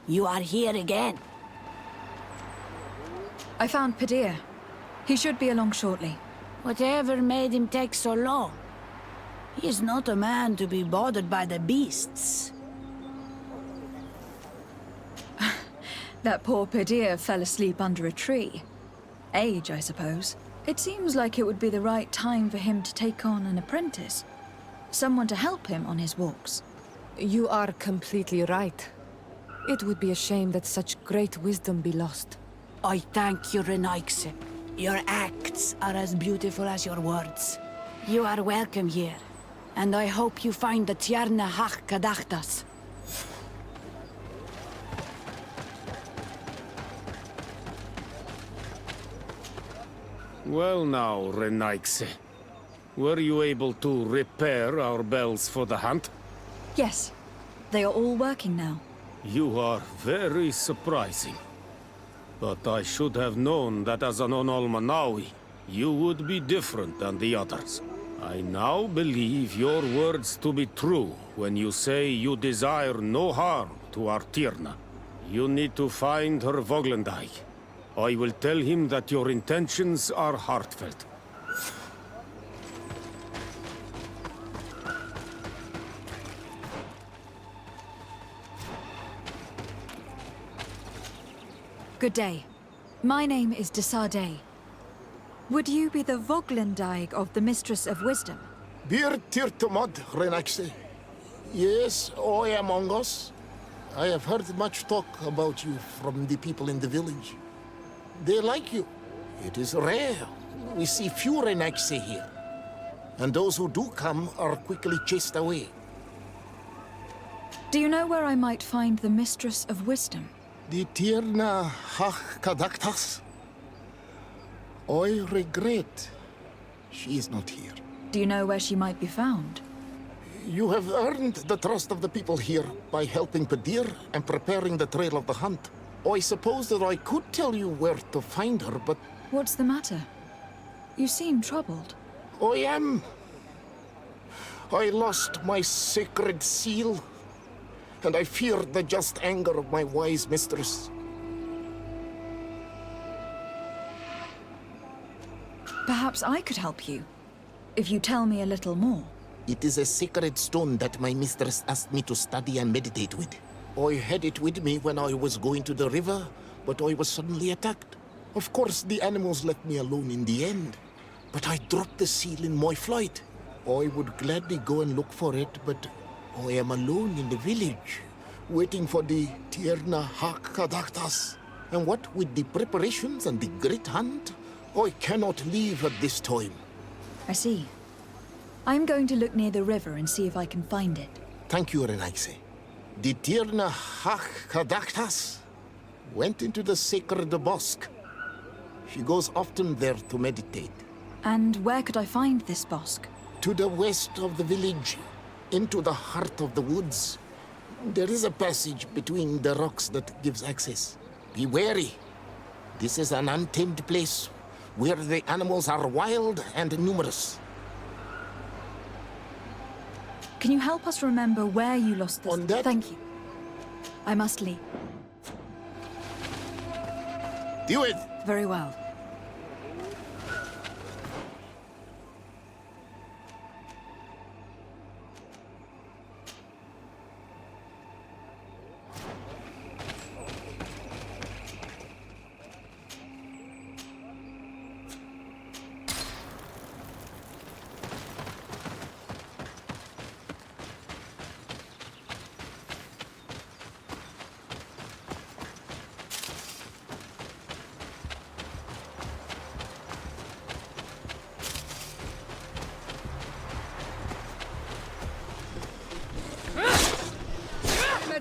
You are here again. I found Padir. He should be along shortly. Whatever made him take so long? He is not a man to be bothered by the beasts. That poor Padir fell asleep under a tree. Age, I suppose. It seems like it would be the right time for him to take on an apprentice. Someone to help him on his walks. You are completely right. It would be a shame that such great wisdom be lost. I thank you, Renaixe. Your acts are as beautiful as your words. You are welcome here, and I hope you find the Tierna Harh Cadachtas. Well now, Renaixe. Were you able to repair our bells for the hunt? Yes, they are all working now. You are very surprising. But I should have known that as an Onolmanawi, you would be different than the others. I now believe your words to be true when you say you desire no harm to our Tierna. You need to find her Voglendijk. I will tell him that your intentions are heartfelt. Good day. My name is Desade. Would you be the Voglendijk of the Mistress of Wisdom? Bir tirtumad, Renaixe. Yes, I am among us. I have heard much talk about you from the people in the village. They like you. It is rare. We see few Renaixe here. And those who do come are quickly chased away. Do you know where I might find the Mistress of Wisdom? The Tierna Harh Cadachtas? I regret she is not here. Do you know where she might be found? You have earned the trust of the people here by helping Padir and preparing the trail of the hunt. I suppose that I could tell you where to find her, but... What's the matter? You seem troubled. I am. I lost my sacred seal, and I fear the just anger of my wise mistress. Perhaps I could help you, if you tell me a little more. It is a sacred stone that my mistress asked me to study and meditate with. I had it with me when I was going to the river, but I was suddenly attacked. Of course, the animals left me alone in the end, but I dropped the seal in my flight. I would gladly go and look for it, but I am alone in the village, waiting for the Tierna Harh Cadachtas. And what with the preparations and the great hunt, I cannot leave at this time. I see. I'm going to look near the river and see if I can find it. Thank you, Renaixe. The Tierna Harh Cadachtas went into the sacred bosque. She goes often there to meditate. And where could I find this bosque? To the west of the village, into the heart of the woods. There is a passage between the rocks that gives access. Be wary. This is an untamed place where the animals are wild and numerous. Can you help us remember where you lost this? On that- Thank you. I must leave. Do it! Very well.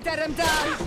Let him down!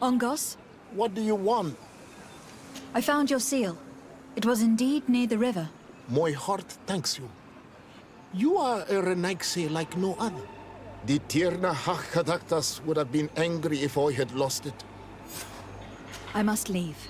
Ongos, What do you want? I found your seal. It was indeed near the river. My heart thanks you. You are a Renaigse like no other. The Tierna Harh Cadachtas would have been angry if I had lost it. I must leave.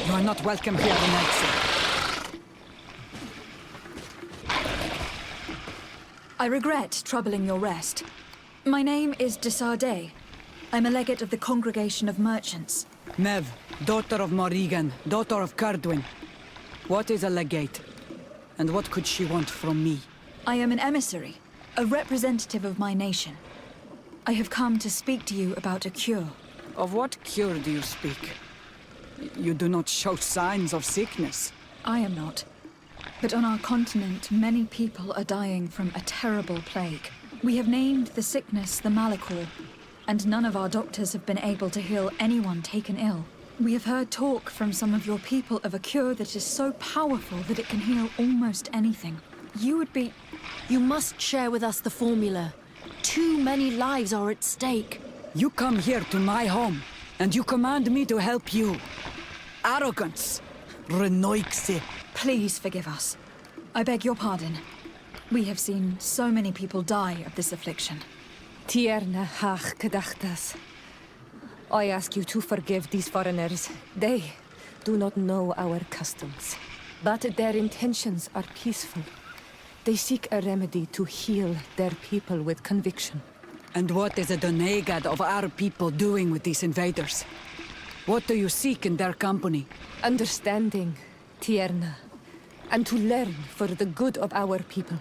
You are not welcome here, Renaigse. I regret troubling your rest. My name is de Sardet. I'm a legate of the Congregation of Merchants. Mev, daughter of Morrigan, daughter of Cardwin. What is a legate? And what could she want from me? I am an emissary, a representative of my nation. I have come to speak to you about a cure. Of what cure do you speak? You do not show signs of sickness. I am not. But on our continent, many people are dying from a terrible plague. We have named the sickness the Malachor, and none of our doctors have been able to heal anyone taken ill. We have heard talk from some of your people of a cure that is so powerful that it can heal almost anything. You would be... You must share with us the formula. Too many lives are at stake. You come here to my home, and you command me to help you. Arrogance. Renaigse. Please forgive us. I beg your pardon. We have seen so many people die of this affliction. Tierna, Harh, Cadachtas. I ask you to forgive these foreigners. They do not know our customs. But their intentions are peaceful. They seek a remedy to heal their people with conviction. And what is a Donegad of our people doing with these invaders? What do you seek in their company? Understanding, Tierna, and to learn for the good of our people.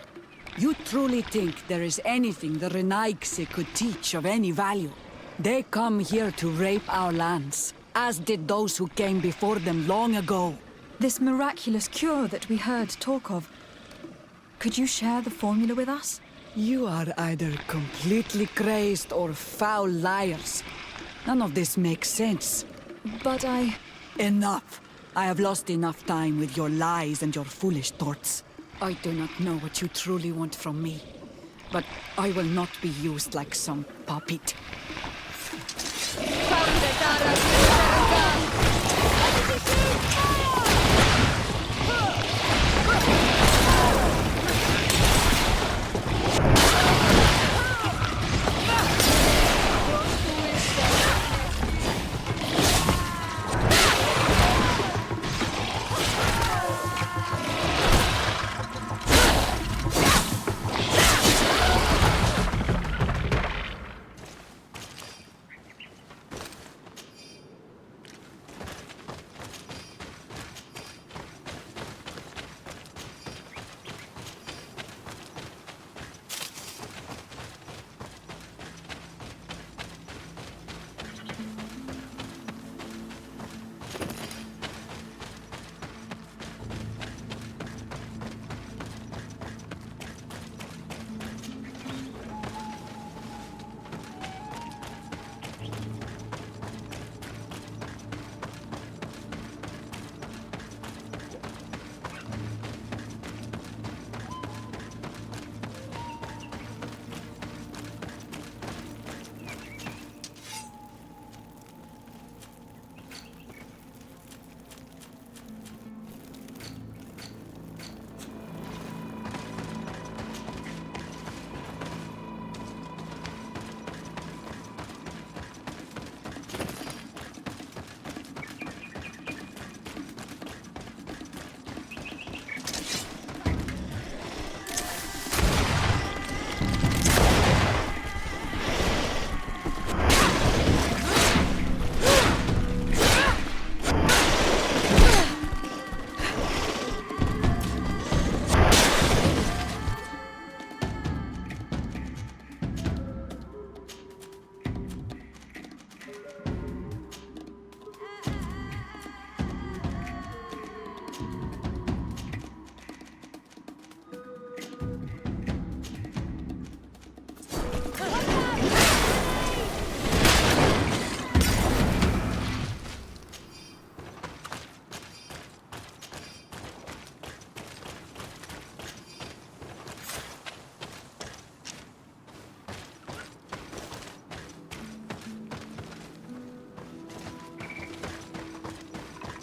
You truly think there is anything the Renaigse could teach of any value? They come here to rape our lands, as did those who came before them long ago. This miraculous cure that we heard talk of, could you share the formula with us? You are either completely crazed or foul liars. None of this makes sense. But Enough! I have lost enough time with your lies and your foolish thoughts. I do not know what you truly want from me, but I will not be used like some puppet.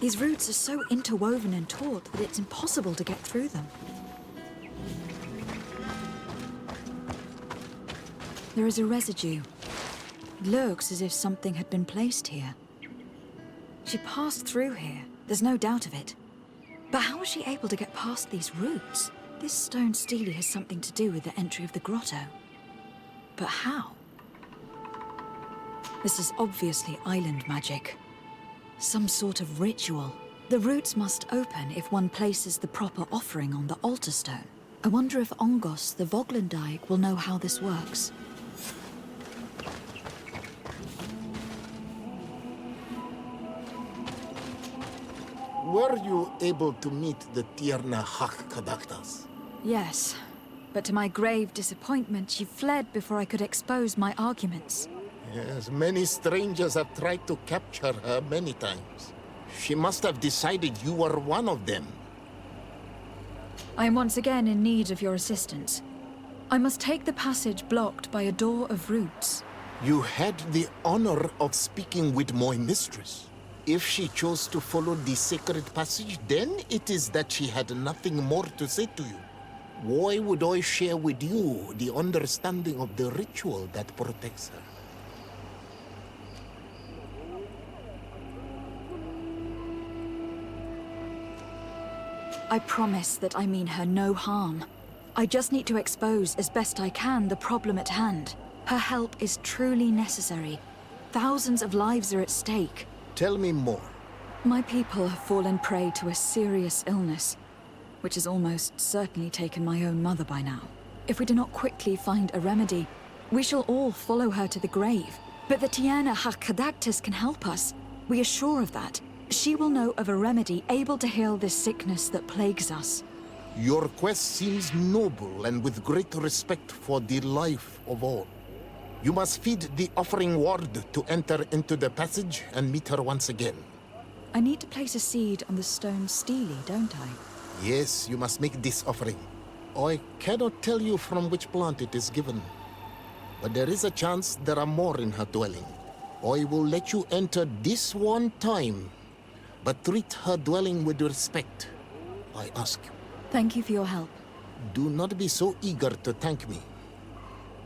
These roots are so interwoven and taut that it's impossible to get through them. There is a residue. It looks as if something had been placed here. She passed through here, there's no doubt of it. But how was she able to get past these roots? This stone stele has something to do with the entry of the grotto. But how? This is obviously island magic. Some sort of ritual. The roots must open if one places the proper offering on the altar stone. I wonder if Ongos, the Voglendyke, will know how this works. Were you able to meet the Tierna Cadachtas? Yes, but to my grave disappointment, she fled before I could expose my arguments. Yes, many strangers have tried to capture her many times. She must have decided you were one of them. I am once again in need of your assistance. I must take the passage blocked by a door of roots. You had the honor of speaking with my mistress. If she chose to follow the sacred passage, then it is that she had nothing more to say to you. Why would I share with you the understanding of the ritual that protects her? I promise that I mean her no harm. I just need to expose as best I can the problem at hand. Her help is truly necessary. Thousands of lives are at stake. Tell me more. My people have fallen prey to a serious illness, which has almost certainly taken my own mother by now. If we do not quickly find a remedy, we shall all follow her to the grave. But the Tierna Cadachtas can help us. We are sure of that. She will know of a remedy able to heal this sickness that plagues us. Your quest seems noble and with great respect for the life of all. You must feed the offering ward to enter into the passage and meet her once again. I need to place a seed on the stone stele, don't I? Yes, you must make this offering. I cannot tell you from which plant it is given, but there is a chance there are more in her dwelling. I will let you enter this one time, but treat her dwelling with respect, I ask you. Thank you for your help. Do not be so eager to thank me.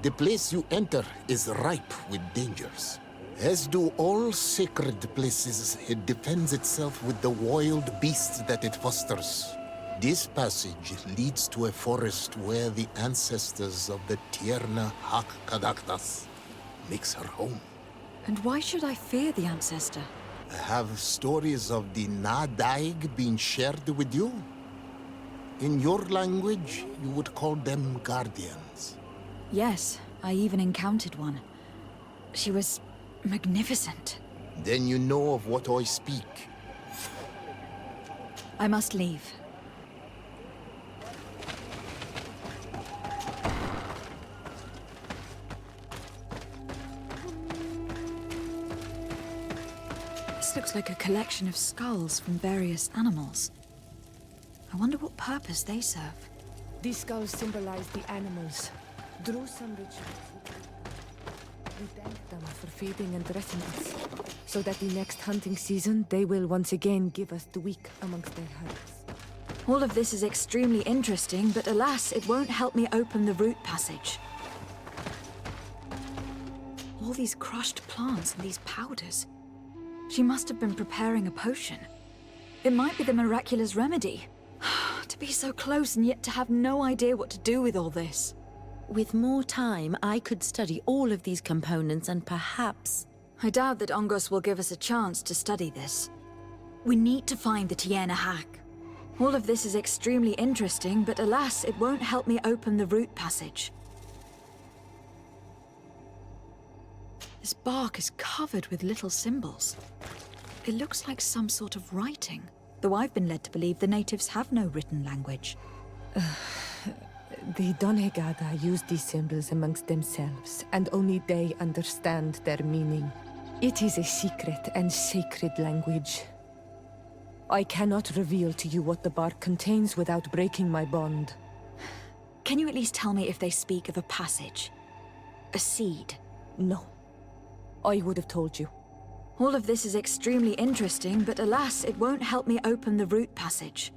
The place you enter is ripe with dangers. As do all sacred places, it defends itself with the wild beasts that it fosters. This passage leads to a forest where the ancestors of the Tierna Cadachtas makes her home. And why should I fear the ancestor? Have stories of the Nadaig been shared with you? In your language, you would call them guardians. Yes, I even encountered one. She was magnificent. Then you know of what I speak. I must leave. This looks like a collection of skulls from various animals. I wonder what purpose they serve. These skulls symbolize the animals. Through some rituals, we thank them for feeding and dressing us, so that the next hunting season they will once again give us the weak amongst their herds. All of this is extremely interesting, but alas, it won't help me open the root passage. All these crushed plants and these powders. She must have been preparing a potion. It might be the miraculous remedy. To be so close and yet to have no idea what to do with all this. With more time, I could study all of these components and perhaps... I doubt that Ongos will give us a chance to study this. We need to find the Tierna hack. All of this is extremely interesting, but alas, it won't help me open the root passage. This bark is covered with little symbols. It looks like some sort of writing, though I've been led to believe the natives have no written language. The Donegada use these symbols amongst themselves, and only they understand their meaning. It is a secret and sacred language. I cannot reveal to you what the bark contains without breaking my bond. Can you at least tell me if they speak of a passage? A seed? No. I would have told you. All of this is extremely interesting, but alas, it won't help me open the root passage.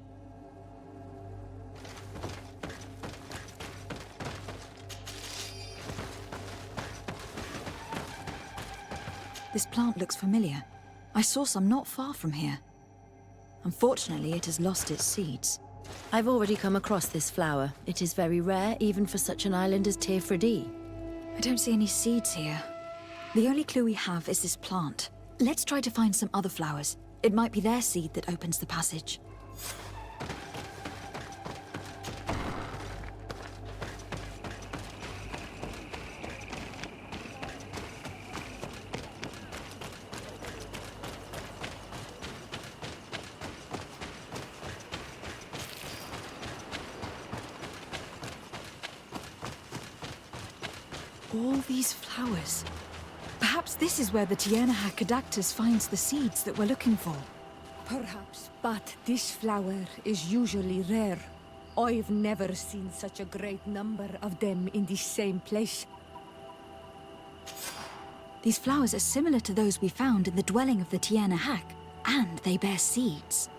This plant looks familiar. I saw some not far from here. Unfortunately, it has lost its seeds. I've already come across this flower. It is very rare, even for such an island as Tierna. I don't see any seeds here. The only clue we have is this plant. Let's try to find some other flowers. It might be their seed that opens the passage. All these flowers. Perhaps this is where the Tierna Cadachtas finds the seeds that we're looking for. Perhaps, but this flower is usually rare. I've never seen such a great number of them in the same place. These flowers are similar to those we found in the dwelling of the Tierna, and they bear seeds.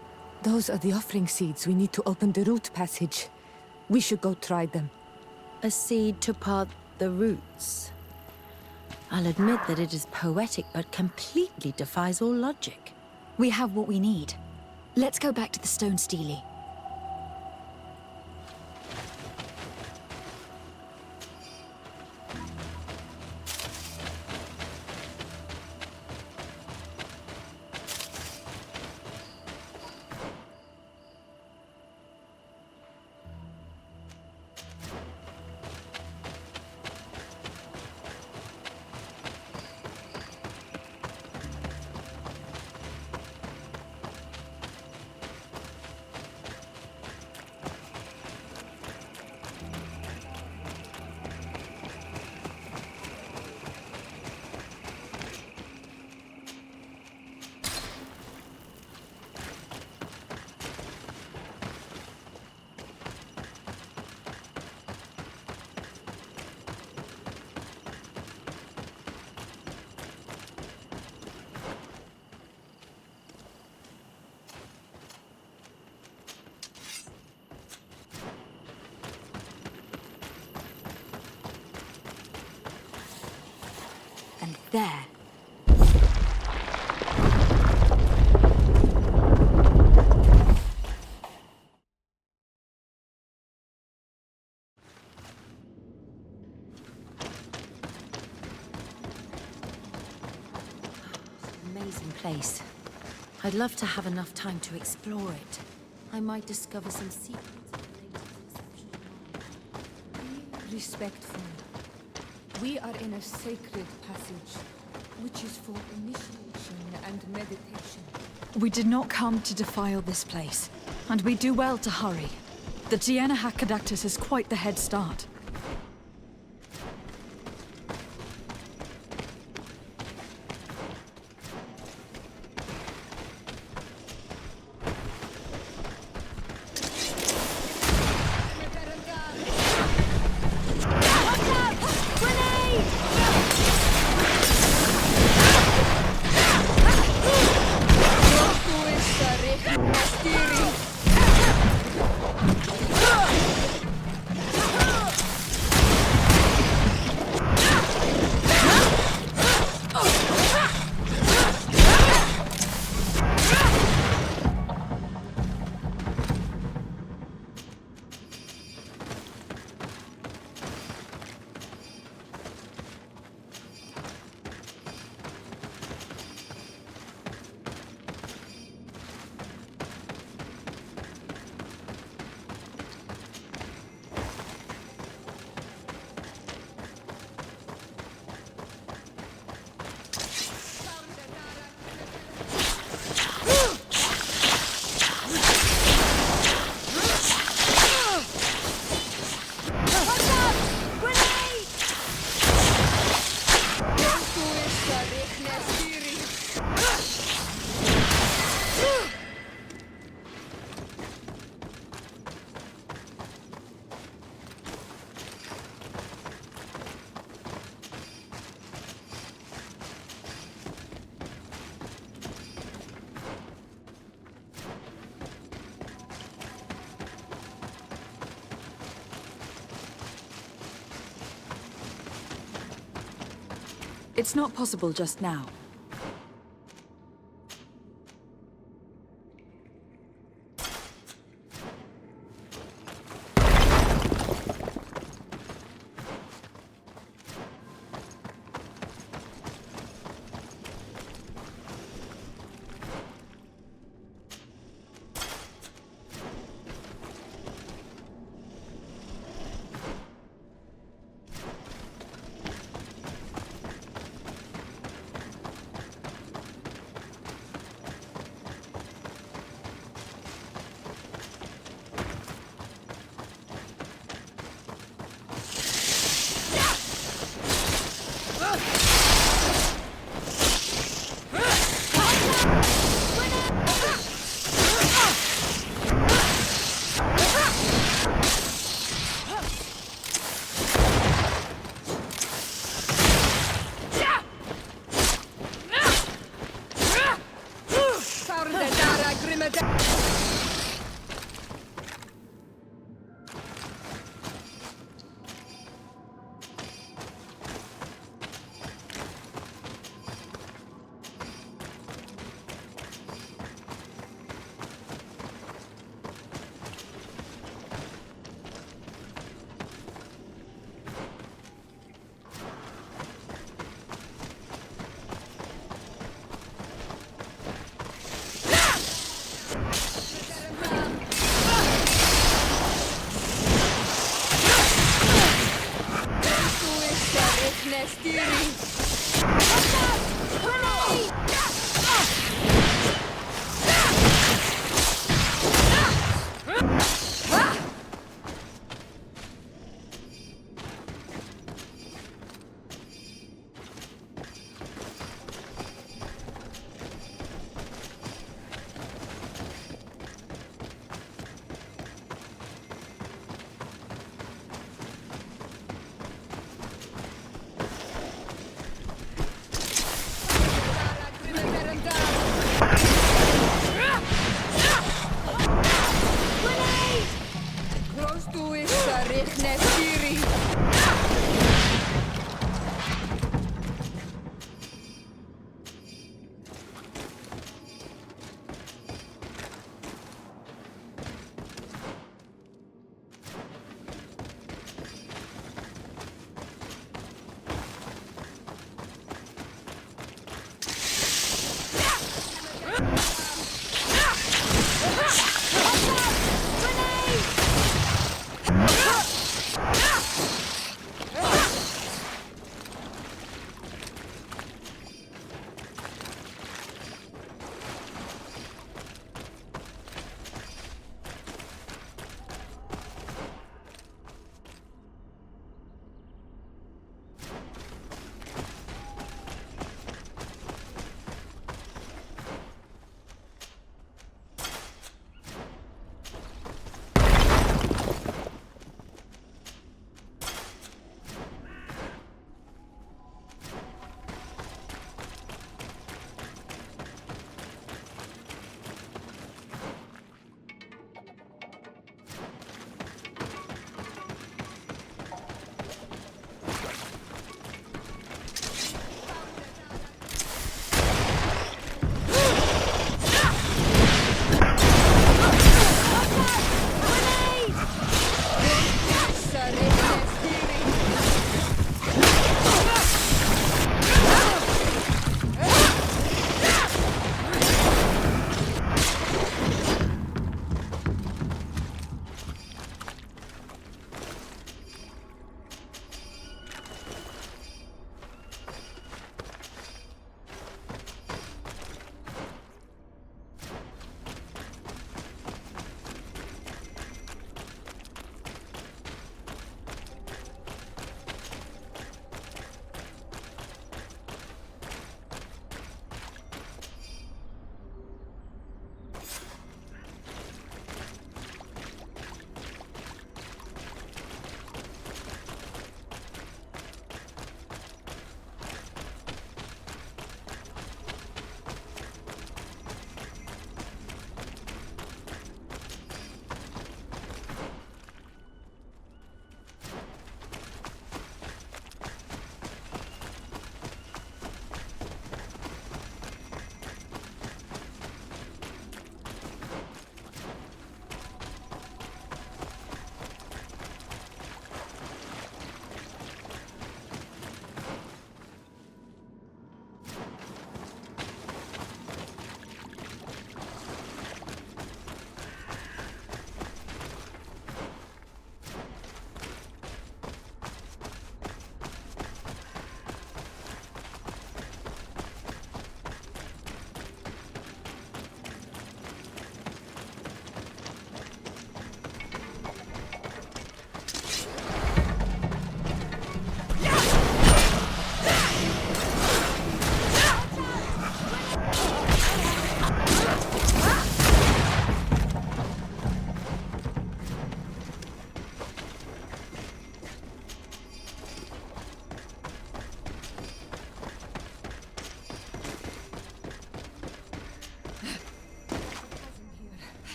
Those are the offering seeds we need to open the root passage. We should go try them. A seed to part the roots. I'll admit that it is poetic, but completely defies all logic. We have what we need. Let's go back to the stone stele. And there. Amazing place. I'd love to have enough time to explore it. I might discover some secrets. Respectful. We are in a sacred passage, which is for initiation and meditation. We did not come to defile this place, and we do well to hurry. The Tierna Cadachtas has quite the head start. It's not possible just now.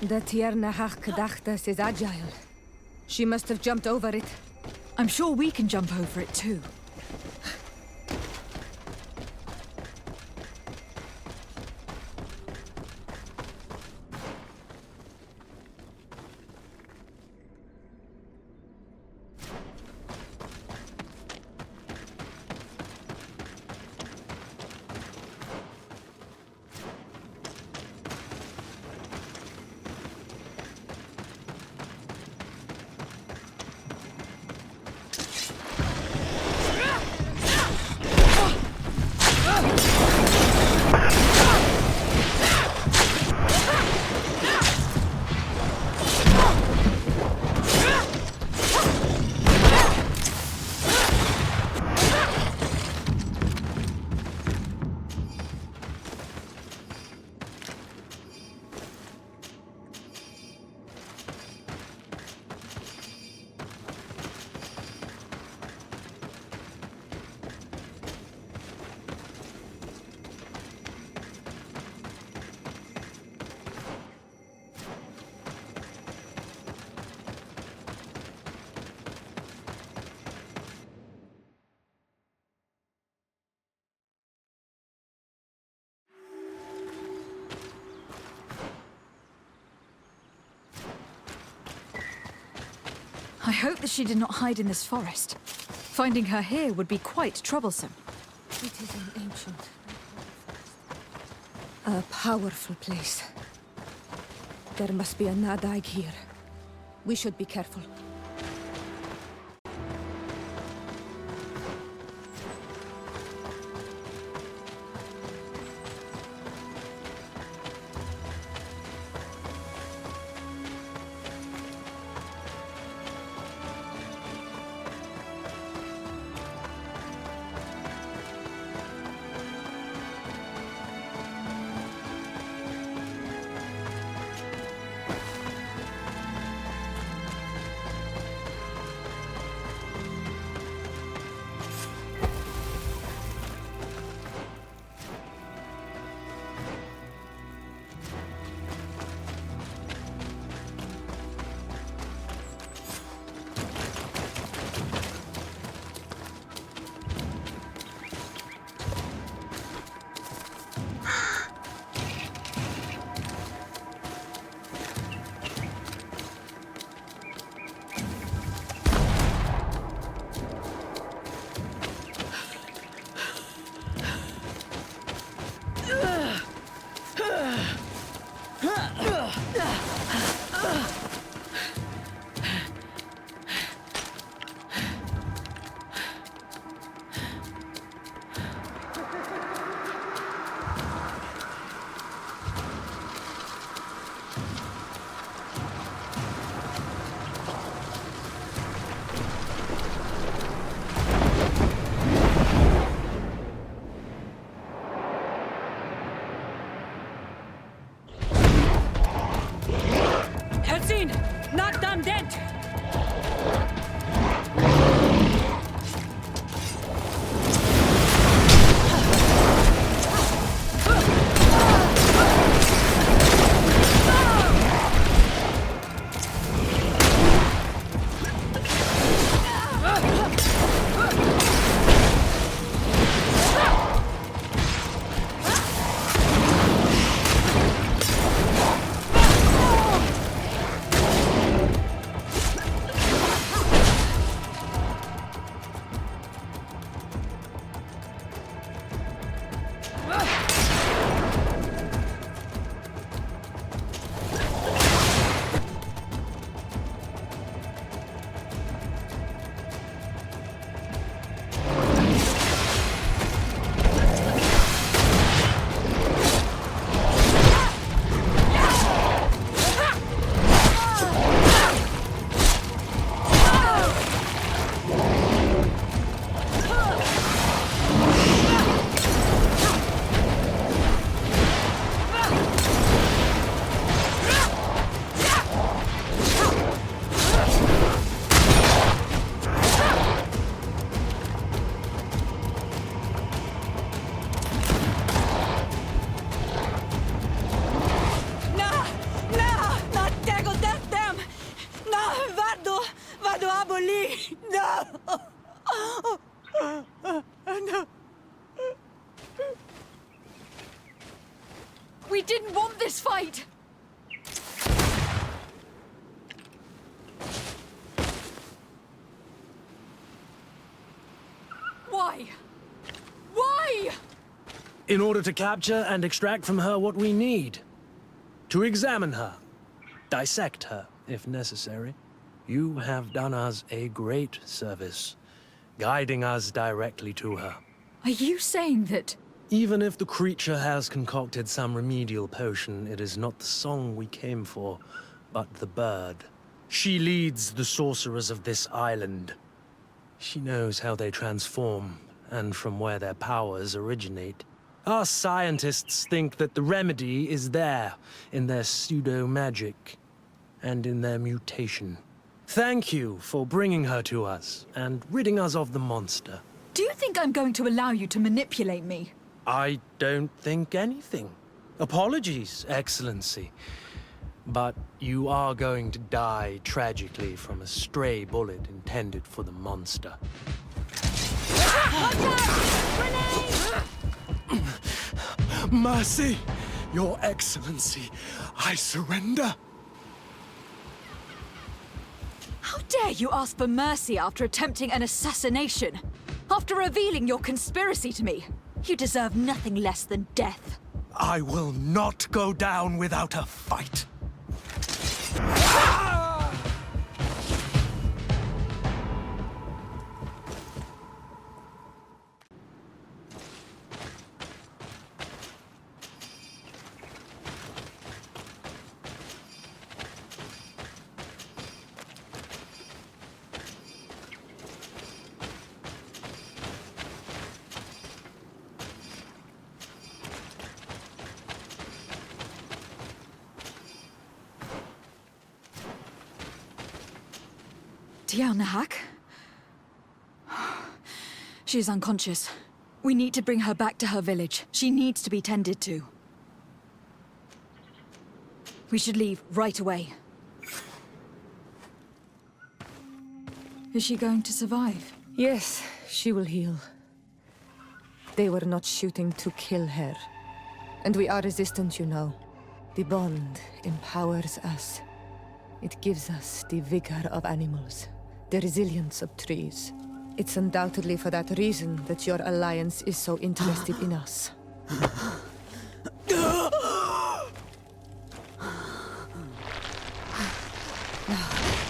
The Tierna Harh Cadachtas is agile. She must have jumped over it. I'm sure we can jump over it too. I hope that she did not hide in this forest. Finding her here would be quite troublesome. It is an ancient... a powerful place. There must be a Nadag here. We should be careful. We didn't want this fight! Why? Why? In order to capture and extract from her what we need. To examine her. Dissect her, if necessary. You have done us a great service, guiding us directly to her. Are you saying that... Even if the creature has concocted some remedial potion, it is not the song we came for, but the bird. She leads the sorcerers of this island. She knows how they transform, and from where their powers originate. Our scientists think that the remedy is there, in their pseudo-magic, and in their mutation. Thank you for bringing her to us, and ridding us of the monster. Do you think I'm going to allow you to manipulate me? I don't think anything. Apologies, Excellency. But you are going to die tragically from a stray bullet intended for the monster. Mercy! Your Excellency, I surrender. How dare you ask for mercy after attempting an assassination? After revealing your conspiracy to me? You deserve nothing less than death. I will not go down without a fight. Tierna? She's unconscious. We need to bring her back to her village. She needs to be tended to. We should leave right away. Is she going to survive? Yes, she will heal. They were not shooting to kill her. And we are resistant, you know. The bond empowers us. It gives us the vigor of animals, the resilience of trees. It's undoubtedly for that reason that your alliance is so interested in us.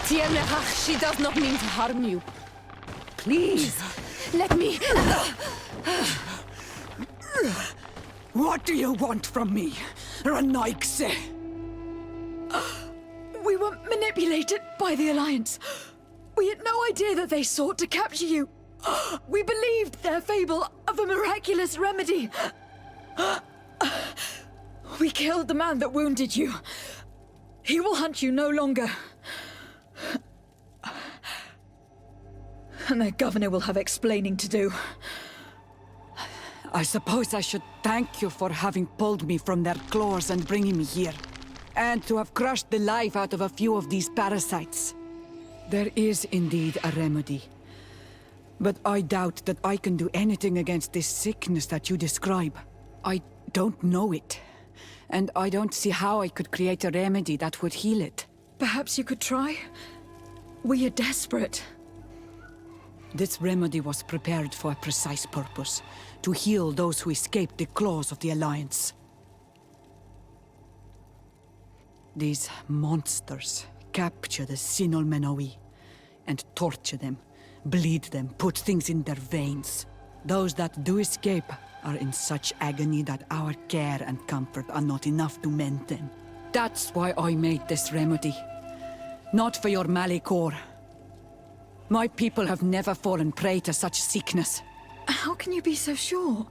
Tierna, she does not mean to harm you. Please, let me... What do you want from me, Ranaikse? We were manipulated by the Alliance. We had no idea that they sought to capture you. We believed their fable of a miraculous remedy. We killed the man that wounded you. He will hunt you no longer. And their governor will have explaining to do. I suppose I should thank you for having pulled me from their claws and bringing me here. And to have crushed the life out of a few of these parasites. There is indeed a remedy. But I doubt that I can do anything against this sickness that you describe. I don't know it. And I don't see how I could create a remedy that would heal it. Perhaps you could try? We are desperate. This remedy was prepared for a precise purpose. To heal those who escaped the claws of the Alliance. These monsters capture the Sinol Menawi and torture them, bleed them, put things in their veins. Those that do escape are in such agony that our care and comfort are not enough to mend them. That's why I made this remedy. Not for your Malikor. My people have never fallen prey to such sickness. How can you be so sure?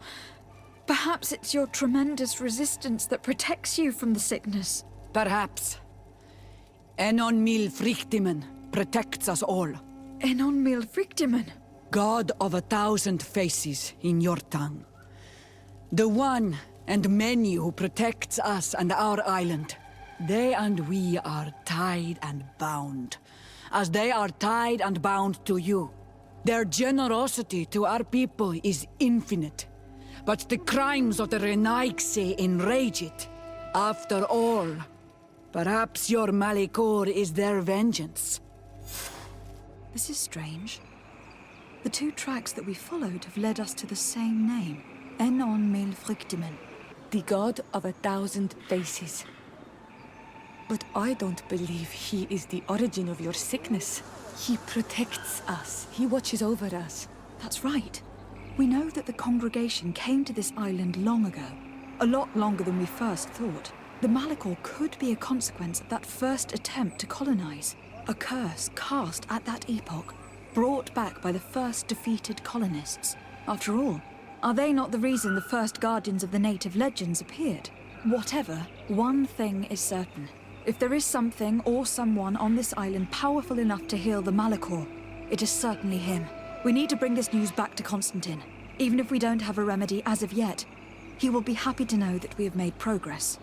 Perhaps it's your tremendous resistance that protects you from the sickness. Perhaps. Enon Mil Frictimen protects us all. Enon Mil Frictimen? God of 1,000 faces in your tongue. The one and many who protects us and our island. They and we are tied and bound. As they are tied and bound to you. Their generosity to our people is infinite. But the crimes of the Renaigse enrage it. After all, perhaps your Malikor is their vengeance. This is strange. The two tracks that we followed have led us to the same name. Enon Mil Frictimen. The god of 1,000 faces. But I don't believe he is the origin of your sickness. He protects us. He watches over us. That's right. We know that the congregation came to this island long ago. A lot longer than we first thought. The Malikor could be a consequence of that first attempt to colonize. A curse cast at that epoch, brought back by the first defeated colonists. After all, are they not the reason the first guardians of the native legends appeared? Whatever, one thing is certain. If there is something or someone on this island powerful enough to heal the Malikor, it is certainly him. We need to bring this news back to Constantine. Even if we don't have a remedy as of yet, he will be happy to know that we have made progress.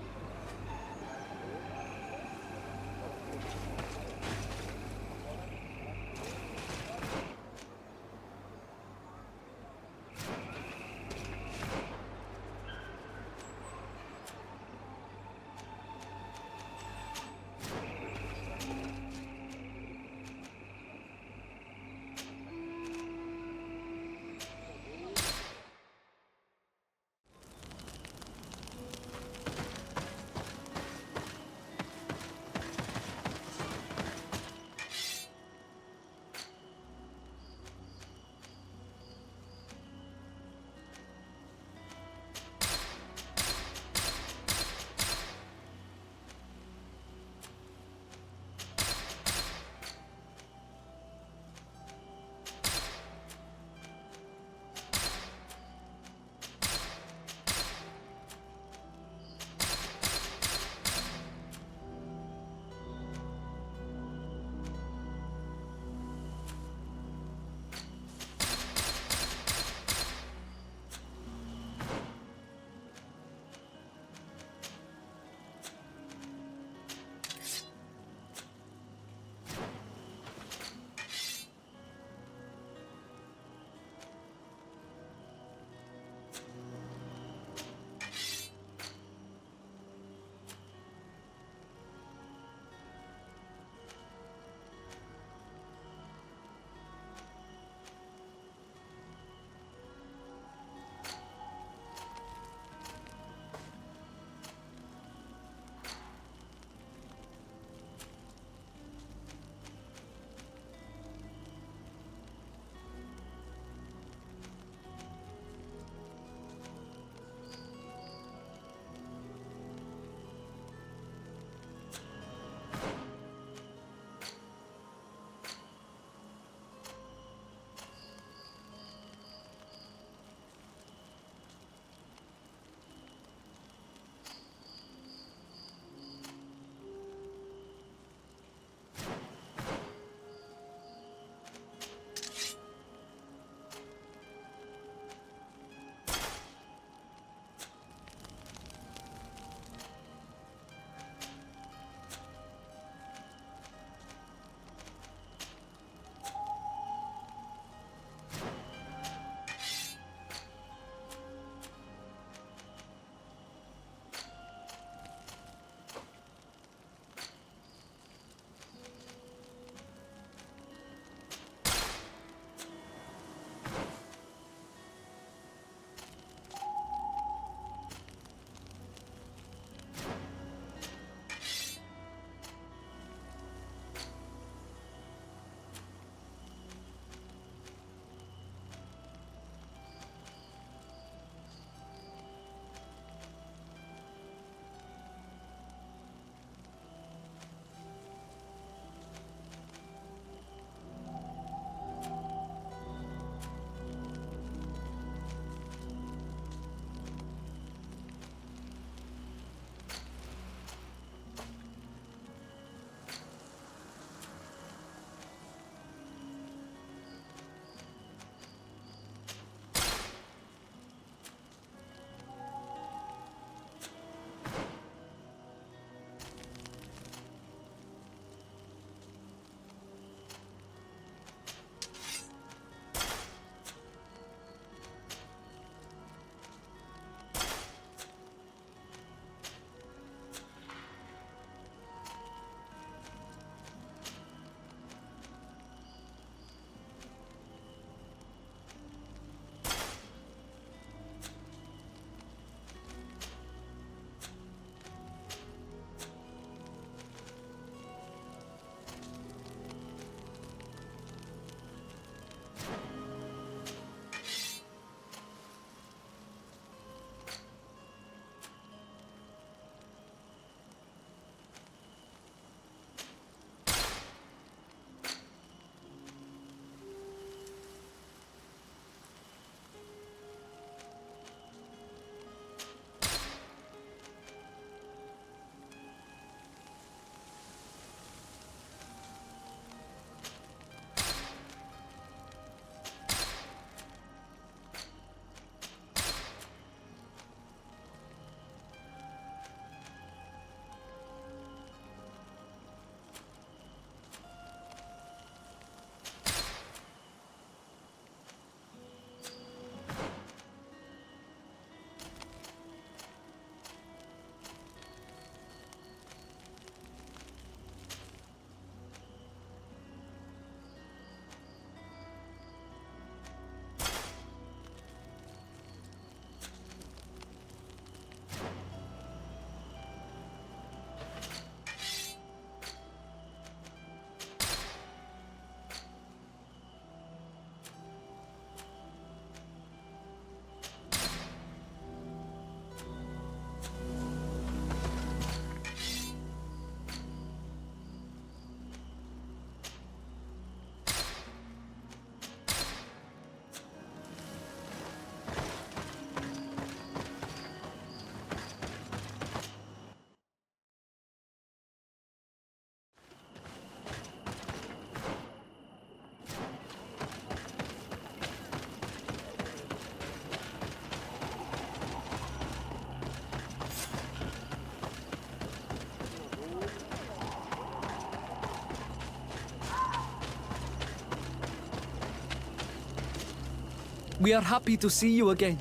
We are happy to see you again.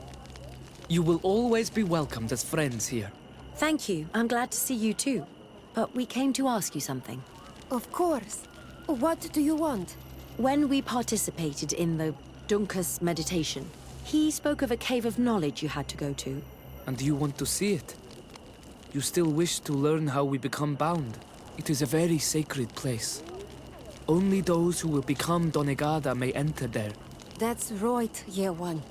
You will always be welcomed as friends here. Thank you. I'm glad to see you too. But we came to ask you something. Of course. What do you want? When we participated in the Dunkus meditation, he spoke of a cave of knowledge you had to go to. And you want to see it? You still wish to learn how we become bound? It is a very sacred place. Only those who will become Donegada may enter there. That's right, Year One.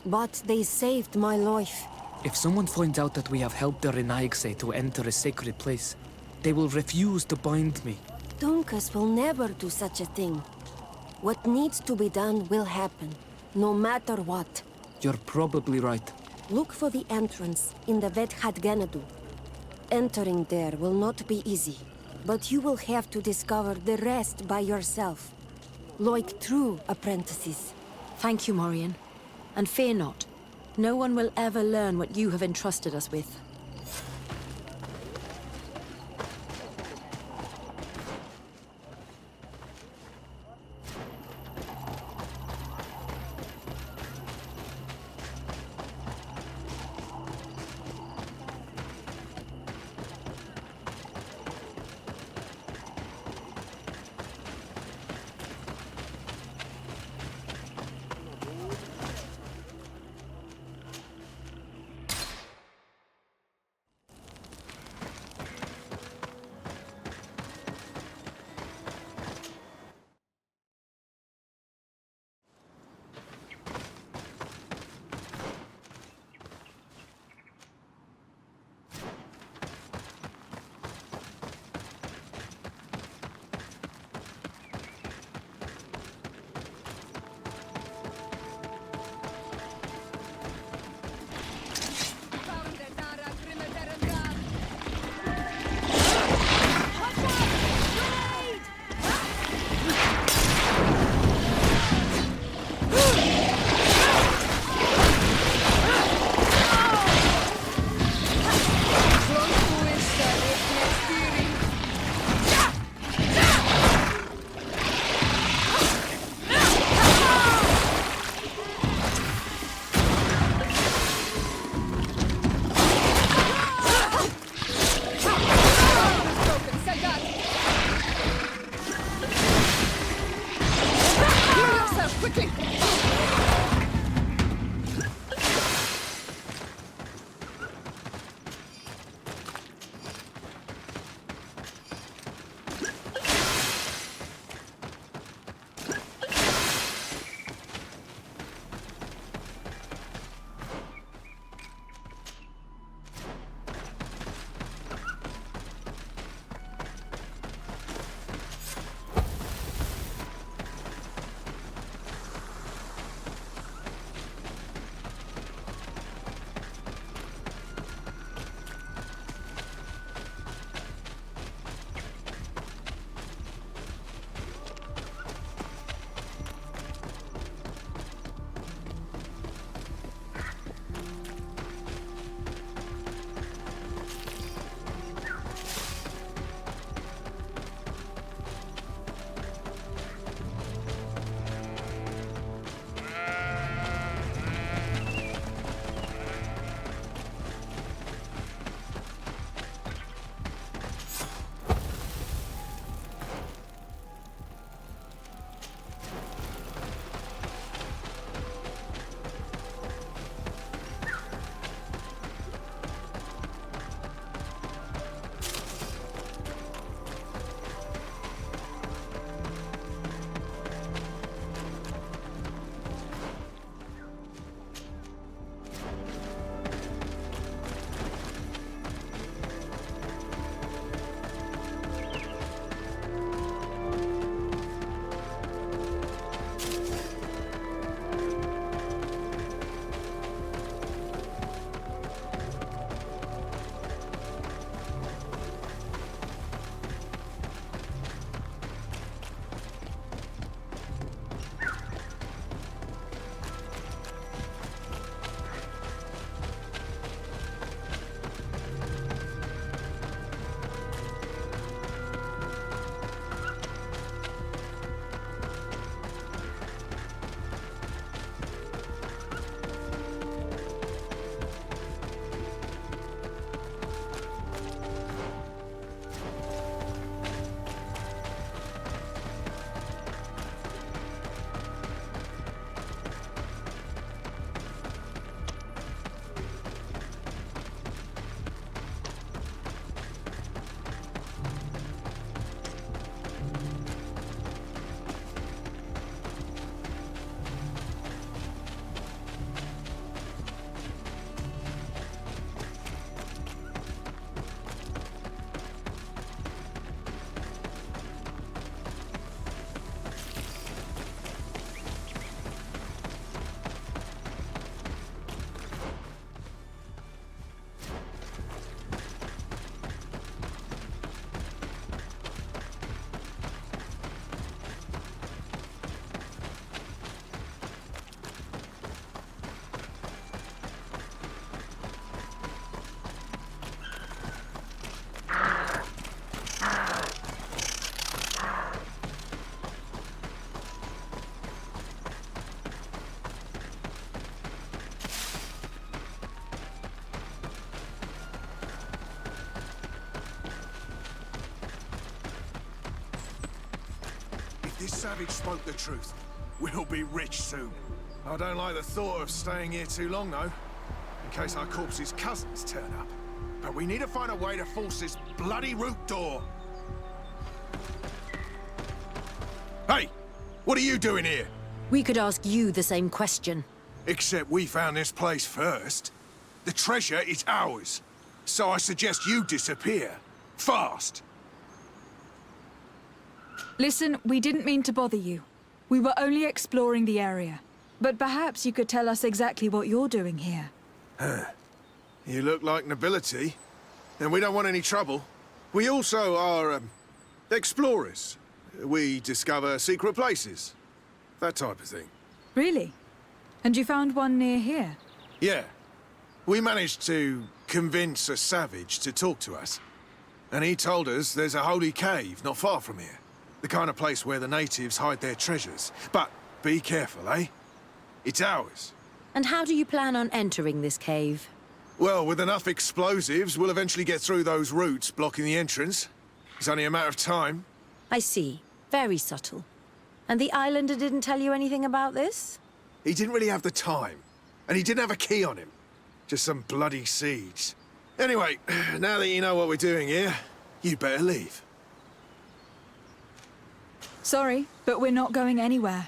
But they saved my life. If someone finds out that we have helped the Renaigse to enter a sacred place, they will refuse to bind me. Dunkus will never do such a thing. What needs to be done will happen, no matter what. You're probably right. Look for the entrance in the Vedhat Ganadu. Entering there will not be easy, but you will have to discover the rest by yourself. Like true apprentices. Thank you, Morian. And fear not. No one will ever learn what you have entrusted us with. This savage spoke the truth. We'll be rich soon. I don't like the thought of staying here too long, though. In case our corpse's cousins turn up. But we need to find a way to force this bloody root door. Hey! What are you doing here? We could ask you the same question. Except we found this place first. The treasure is ours. So I suggest you disappear. Fast! Listen, we didn't mean to bother you. We were only exploring the area. But perhaps you could tell us exactly what you're doing here. You look like nobility, and we don't want any trouble. We also are, explorers. We discover secret places. That type of thing. Really? And you found one near here? Yeah. We managed to convince a savage to talk to us. And he told us there's a holy cave not far from here. The kind of place where the natives hide their treasures. But be careful, eh? It's ours. And how do you plan on entering this cave? Well, with enough explosives, we'll eventually get through those roots blocking the entrance. It's only a matter of time. I see. Very subtle. And the islander didn't tell you anything about this? He didn't really have the time. And he didn't have a key on him. Just some bloody seeds. Anyway, now that you know what we're doing here, you'd better leave. Sorry, but we're not going anywhere.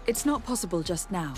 It's not possible just now.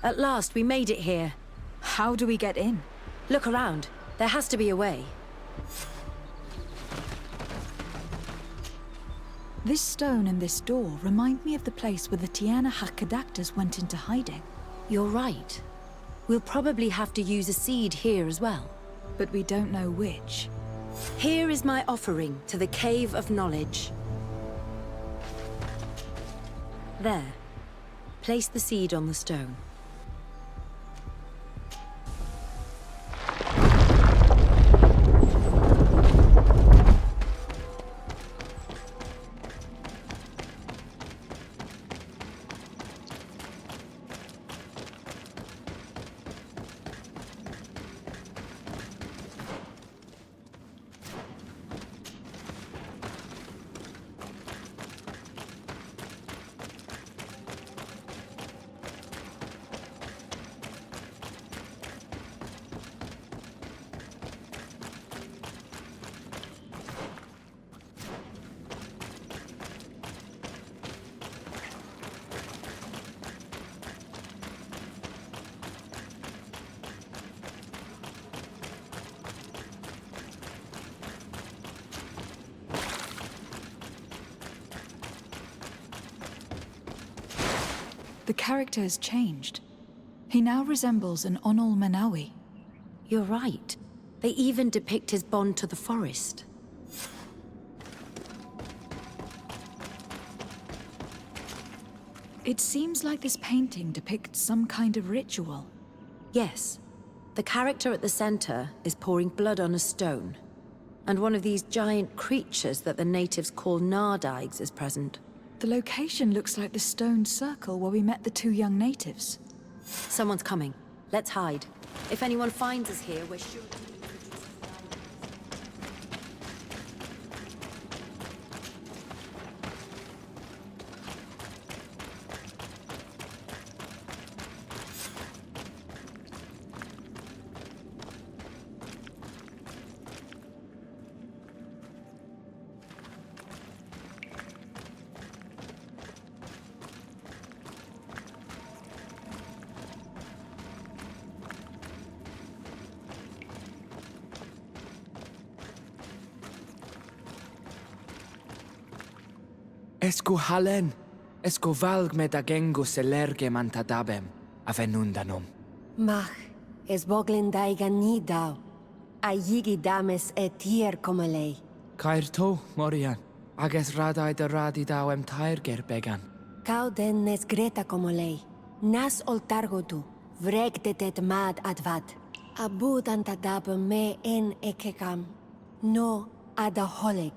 At last, we made it here. How do we get in? Look around. There has to be a way. This stone and this door remind me of the place where the Tierna Cadachtas went into hiding. You're right. We'll probably have to use a seed here as well. But we don't know which. Here is my offering to the Cave of Knowledge. There. Place the seed on the stone. The character has changed. He now resembles an Onol Manawi. You're right. They even depict his bond to the forest. It seems like this painting depicts some kind of ritual. Yes. The character at the center is pouring blood on a stone. And one of these giant creatures that the natives call Nardigs is present. The location looks like the stone circle where we met the two young natives. Someone's coming. Let's hide. If anyone finds us here, we're sure... Esco halen, esco valg med agengo selerge mantadabem, avenundanum. Mach, es boglin daigan ni dau. A yigi dames e tier comalei. Cair to, Morian, ages radai de radi dauem tair gerbegan. Cau den nes greta comalei. Nas oltargodu, vregtetet mad advad. Abud antadab me en ekekam. No adaholeg.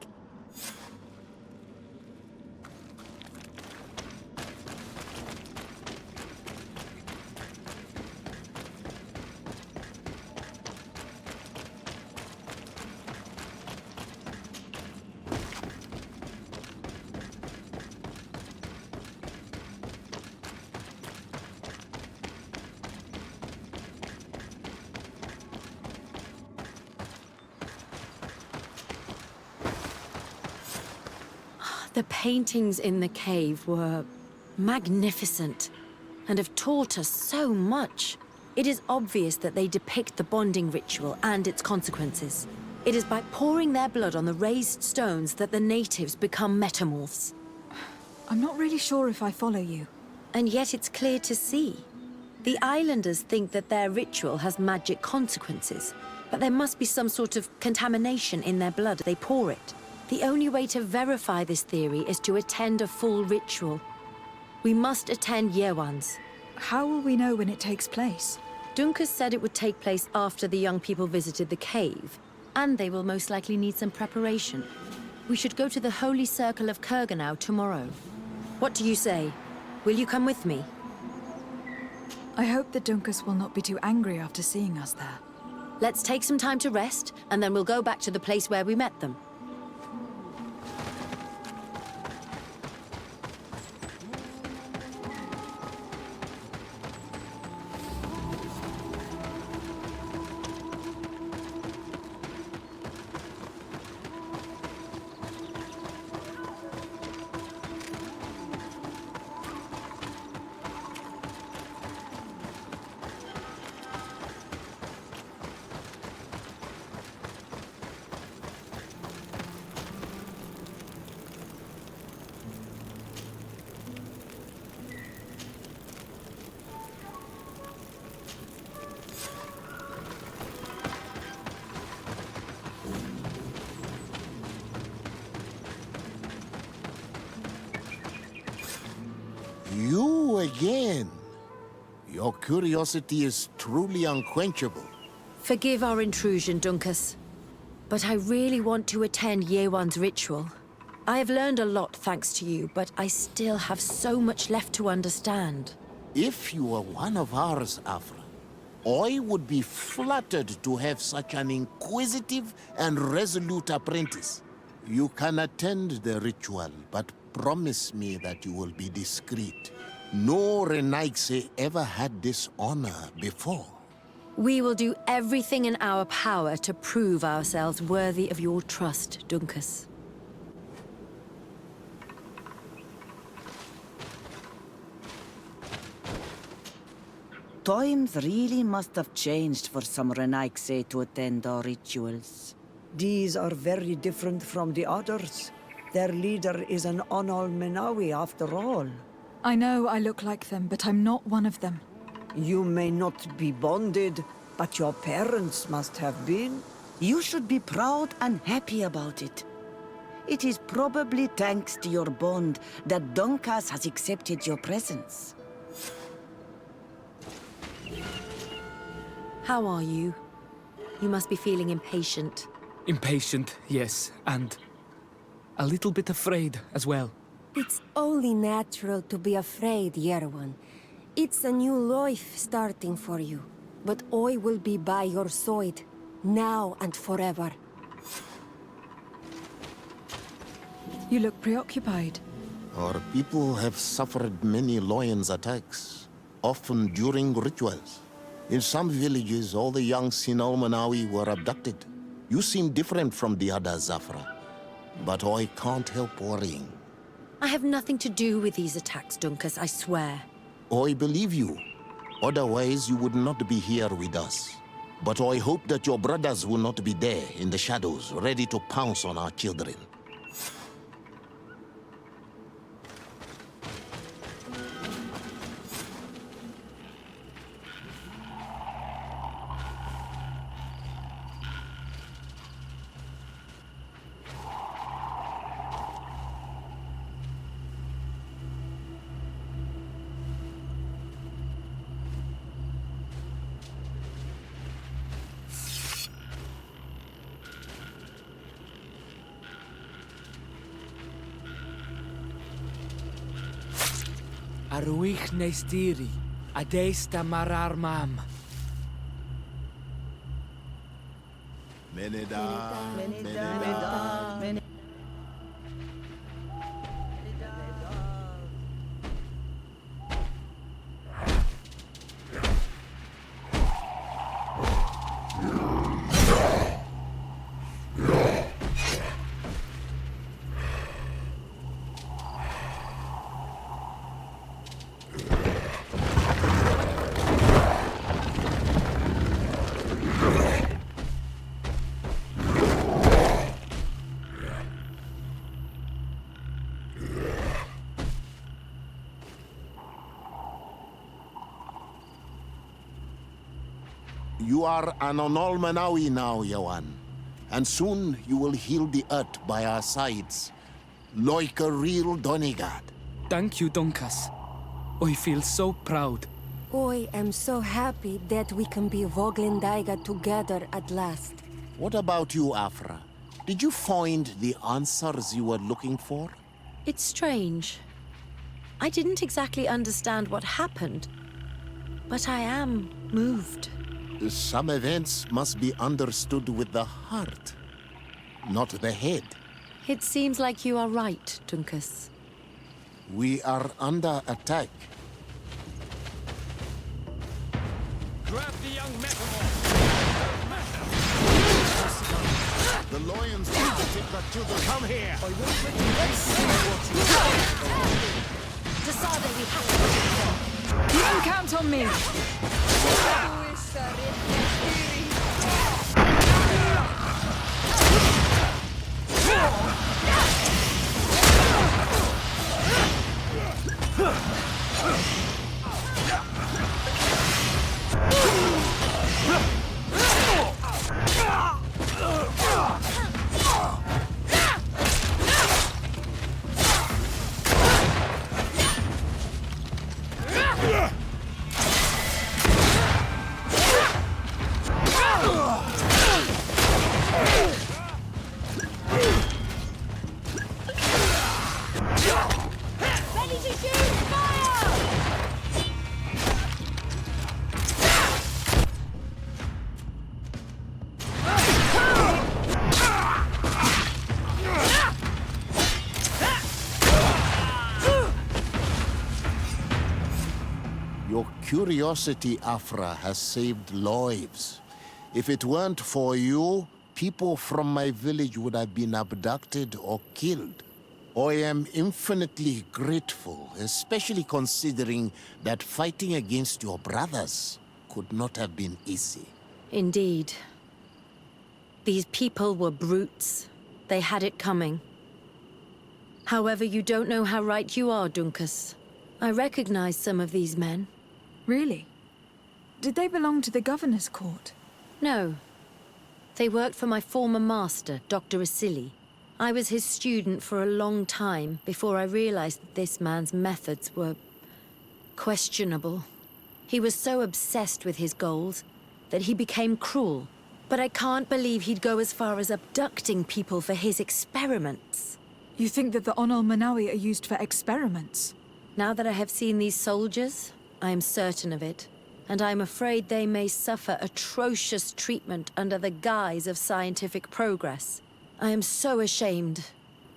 The paintings in the cave were magnificent and have taught us so much. It is obvious that they depict the bonding ritual and its consequences. It is by pouring their blood on the raised stones that the natives become metamorphs. I'm not really sure if I follow you. And yet it's clear to see. The islanders think that their ritual has magic consequences, but there must be some sort of contamination in their blood. They pour it. The only way to verify this theory is to attend a full ritual. We must attend Yewan's. How will we know when it takes place? Dunkus said it would take place after the young people visited the cave, and they will most likely need some preparation. We should go to the Holy Circle of Kurganau tomorrow. What do you say? Will you come with me? I hope that Dunkus will not be too angry after seeing us there. Let's take some time to rest, and then we'll go back to the place where we met them. You again. Your curiosity is truly unquenchable. Forgive our intrusion, Dunkus. But I really want to attend Yewan's ritual. I have learned a lot thanks to you, but I still have so much left to understand. If you were one of ours, Afra, I would be flattered to have such an inquisitive and resolute apprentice. You can attend the ritual, but promise me that you will be discreet. No Renaigse ever had this honor before. We will do everything in our power to prove ourselves worthy of your trust, Dunkus. Times really must have changed for some Renaigse to attend our rituals. These are very different from the others. Their leader is an Onol Menawi after all. I know I look like them, but I'm not one of them. You may not be bonded, but your parents must have been. You should be proud and happy about it. It is probably thanks to your bond that Dunkas has accepted your presence. How are you? You must be feeling impatient. Impatient, yes, and a little bit afraid as well. It's only natural to be afraid, Yerwan. It's a new life starting for you. But I will be by your side, now and forever. You look preoccupied. Our people have suffered many lions attacks, often during rituals. In some villages, all the young Sinalmanawi were abducted. You seem different from the other Zafra, but I can't help worrying. I have nothing to do with these attacks, Dunkus, I swear. I believe you. Otherwise, you would not be here with us. But I hope that your brothers will not be there in the shadows, ready to pounce on our children. Arwich neistiri, adesta marar mam. You are an Onol Manawi now, Yawan. And soon you will heal the earth by our sides, like a real Donegad. Thank you, Dunkas. I feel so proud. I am so happy that we can be Voglendaiga together at last. What about you, Afra? Did you find the answers you were looking for? It's strange. I didn't exactly understand what happened, but I am moved. Some events must be understood with the heart, not the head. It seems like you are right, Dunkus. We are under attack. Grab the young metamorph! The lions want to take our children. Come here! Decide we have to. You can count on me! Your curiosity, Afra, has saved lives. If it weren't for you, people from my village would have been abducted or killed. I am infinitely grateful, especially considering that fighting against your brothers could not have been easy. Indeed. These people were brutes. They had it coming. However, you don't know how right you are, Dunkus. I recognize some of these men. Really? Did they belong to the governor's court? No. They worked for my former master, Dr. Asili. I was his student for a long time before I realized that this man's methods were questionable. He was so obsessed with his goals that he became cruel. But I can't believe he'd go as far as abducting people for his experiments. You think that the Onol Manawi are used for experiments? Now that I have seen these soldiers, I am certain of it. And I'm afraid they may suffer atrocious treatment under the guise of scientific progress. I am so ashamed.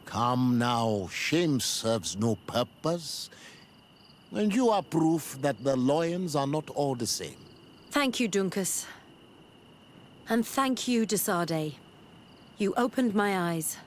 Come now, shame serves no purpose. And you are proof that the lions are not all the same. Thank you, Dunkus. And thank you, Desade. You opened my eyes.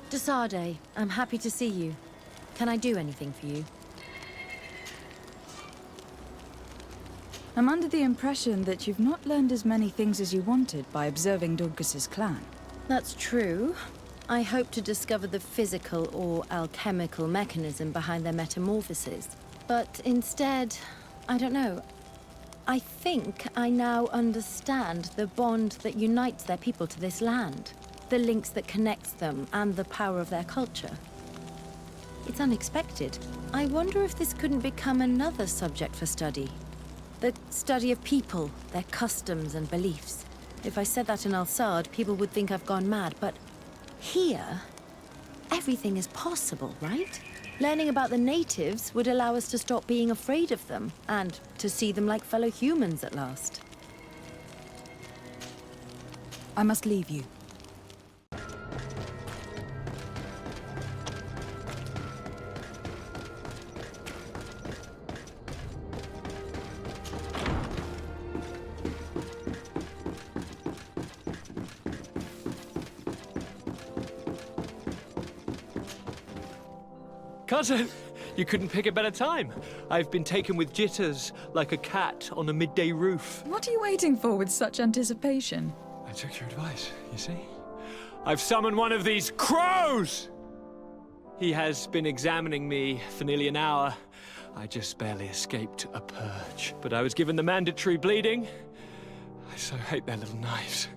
Desade, I'm happy to see you. Can I do anything for you? I'm under the impression that you've not learned as many things as you wanted by observing Dunkus's clan. That's true. I hope to discover the physical or alchemical mechanism behind their metamorphoses. But instead, I don't know. I think I now understand the bond that unites their people to this land. The links that connects them and the power of their culture. It's unexpected. I wonder if this couldn't become another subject for study. The study of people, their customs and beliefs. If I said that in Al-Sad, people would think I've gone mad, but here, everything is possible, right? Learning about the natives would allow us to stop being afraid of them, and to see them like fellow humans at last. I must leave you. Cousin, you couldn't pick a better time. I've been taken with jitters like a cat on a midday roof. What are you waiting for with such anticipation? I took your advice, you see? I've summoned one of these crows! He has been examining me for nearly an hour. I just barely escaped a purge. But I was given the mandatory bleeding. I so hate their little knives.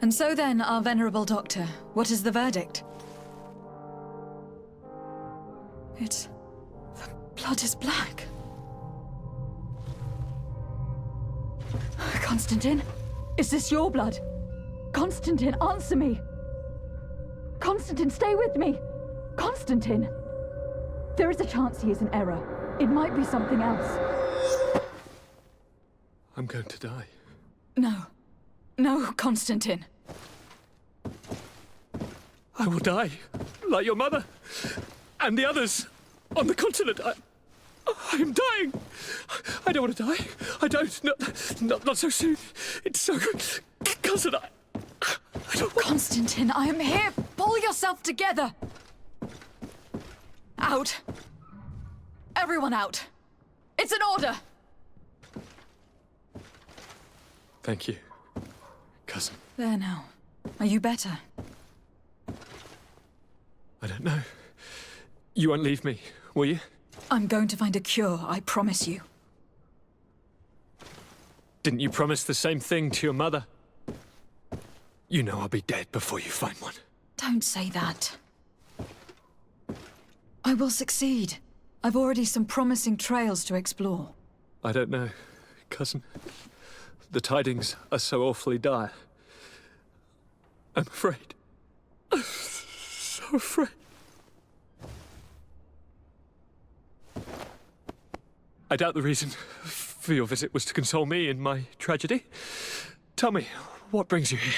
And so then, our venerable doctor, what is the verdict? The blood is black. Constantine, is this your blood? Constantine, answer me! Constantine, stay with me! Constantine! There is a chance he is in error. It might be something else. I'm going to die. No. No, Constantine. I will die, like your mother, and the others on the continent. I am dying. I don't want to die. I don't. Not so soon. It's so good. Cousin, I don't... Constantine, I am here. Pull yourself together. Out. Everyone out. It's an order. Thank you, cousin. There now. Are you better? I don't know. You won't leave me, will you? I'm going to find a cure, I promise you. Didn't you promise the same thing to your mother? You know I'll be dead before you find one. Don't say that. I will succeed. I've already some promising trails to explore. I don't know, cousin. The tidings are so awfully dire. I'm afraid. I'm so afraid. I doubt the reason for your visit was to console me in my tragedy. Tell me, what brings you here?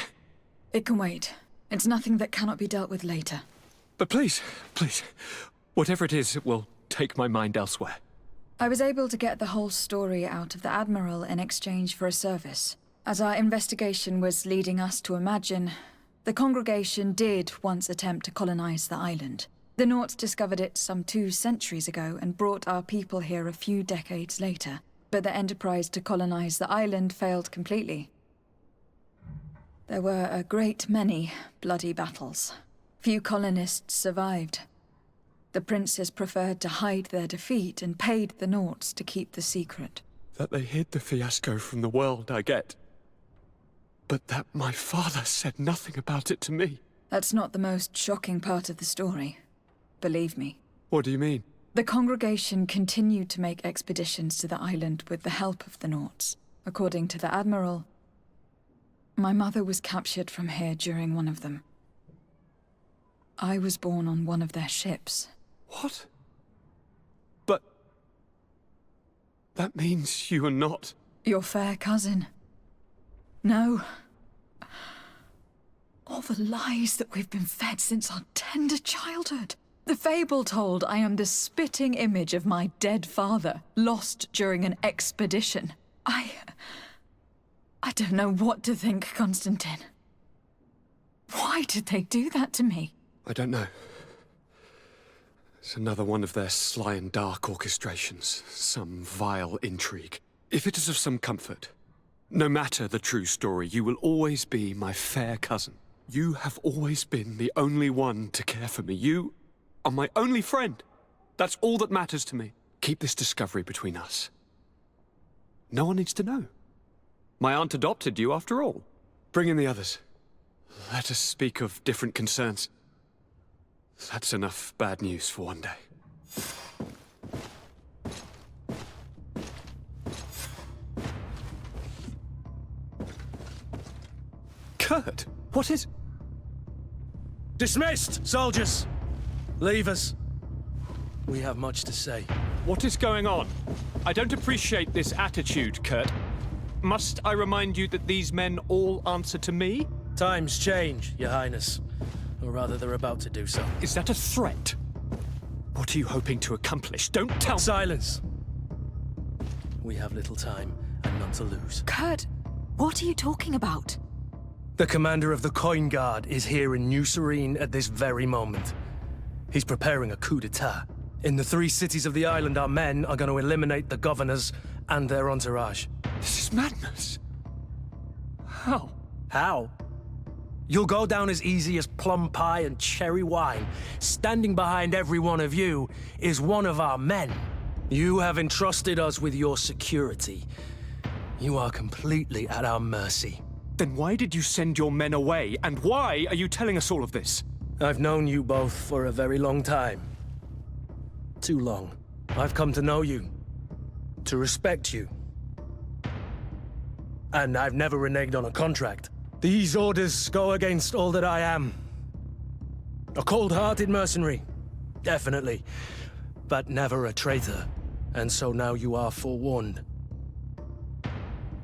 It can wait. It's nothing that cannot be dealt with later. But please, whatever it is, it will take my mind elsewhere. I was able to get the whole story out of the Admiral in exchange for a service. As our investigation was leading us to imagine, the congregation did once attempt to colonize the island. The Nauts discovered it some 2 centuries ago and brought our people here a few decades later. But the enterprise to colonize the island failed completely. There were a great many bloody battles. Few colonists survived. The princes preferred to hide their defeat and paid the Nauts to keep the secret. That they hid the fiasco from the world, I get. But that my father said nothing about it to me. That's not the most shocking part of the story. Believe me. What do you mean? The congregation continued to make expeditions to the island with the help of the Nauts. According to the Admiral, my mother was captured from here during one of them. I was born on one of their ships. What? But... that means you are not... your fair cousin. No. All the lies that we've been fed since our tender childhood. The fable told I am the spitting image of my dead father, lost during an expedition. I don't know what to think, Constantine. Why did they do that to me? I don't know. It's another one of their sly and dark orchestrations. Some vile intrigue. If it is of some comfort, no matter the true story, you will always be my fair cousin. You have always been the only one to care for me. You are my only friend. That's all that matters to me. Keep this discovery between us. No one needs to know. My aunt adopted you after all. Bring in the others. Let us speak of different concerns. That's enough bad news for one day. Kurt, what is... Dismissed, soldiers! Leave us. We have much to say. What is going on? I don't appreciate this attitude, Kurt. Must I remind you that these men all answer to me? Times change, Your Highness. Or rather, they're about to do so. Is that a threat? What are you hoping to accomplish? Don't tell me... Silence! We have little time and none to lose. Kurt, what are you talking about? The commander of the Coin Guard is here in New Serene at this very moment. He's preparing a coup d'etat. In the 3 cities of the island, our men are going to eliminate the governors and their entourage. This is madness. How? How? You'll go down as easy as plum pie and cherry wine. Standing behind every one of you is one of our men. You have entrusted us with your security. You are completely at our mercy. Then why did you send your men away? And why are you telling us all of this? I've known you both for a very long time. Too long. I've come to know you. To respect you. And I've never reneged on a contract. These orders go against all that I am. A cold-hearted mercenary. Definitely. But never a traitor. And so now you are forewarned.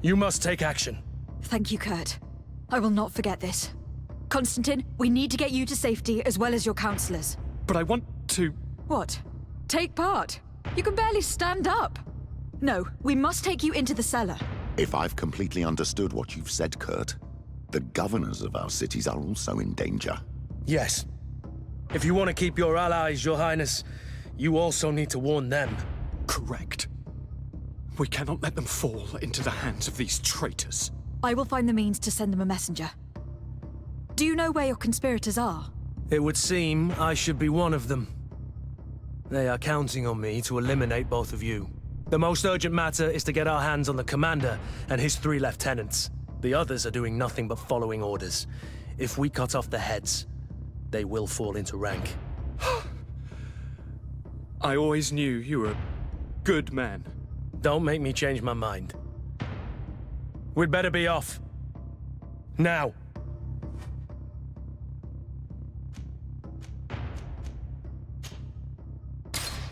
You must take action. Thank you, Kurt. I will not forget this. Constantine, we need to get you to safety as well as your counselors. But I want to... What? Take part? You can barely stand up. No, we must take you into the cellar. If I've completely understood what you've said, Kurt, the governors of our cities are also in danger. Yes. If you want to keep your allies, Your Highness, you also need to warn them. Correct. We cannot let them fall into the hands of these traitors. I will find the means to send them a messenger. Do you know where your conspirators are? It would seem I should be one of them. They are counting on me to eliminate both of you. The most urgent matter is to get our hands on the commander and his 3 lieutenants. The others are doing nothing but following orders. If we cut off the heads, they will fall into rank. I always knew you were a good man. Don't make me change my mind. We'd better be off. Now.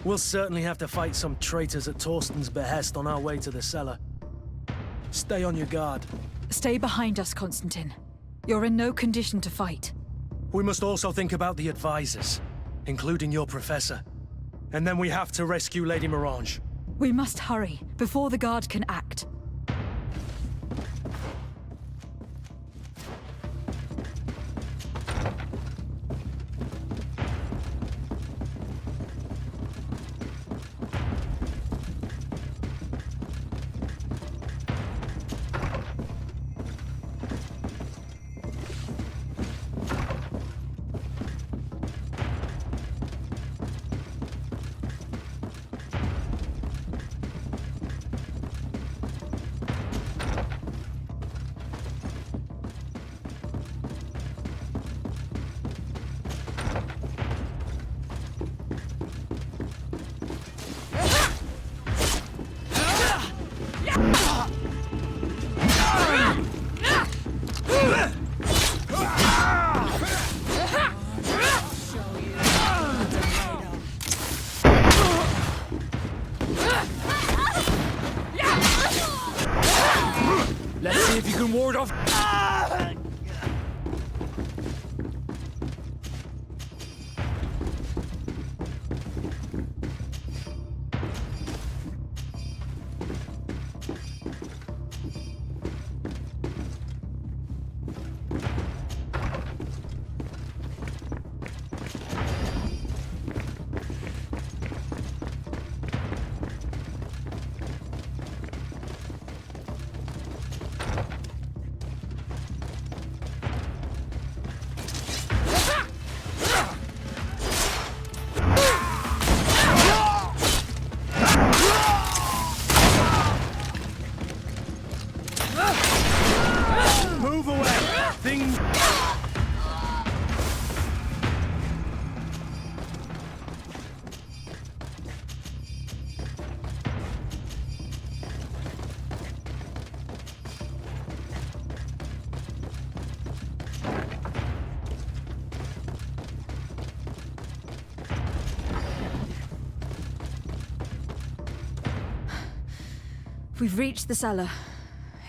We'll certainly have to fight some traitors at Torsten's behest on our way to the cellar. Stay on your guard. Stay behind us, Constantine. You're in no condition to fight. We must also think about the advisors, including your professor. And then we have to rescue Lady Morange. We must hurry, before the guard can act. Let's see if you can ward off... Move away! Things... We've reached the cellar.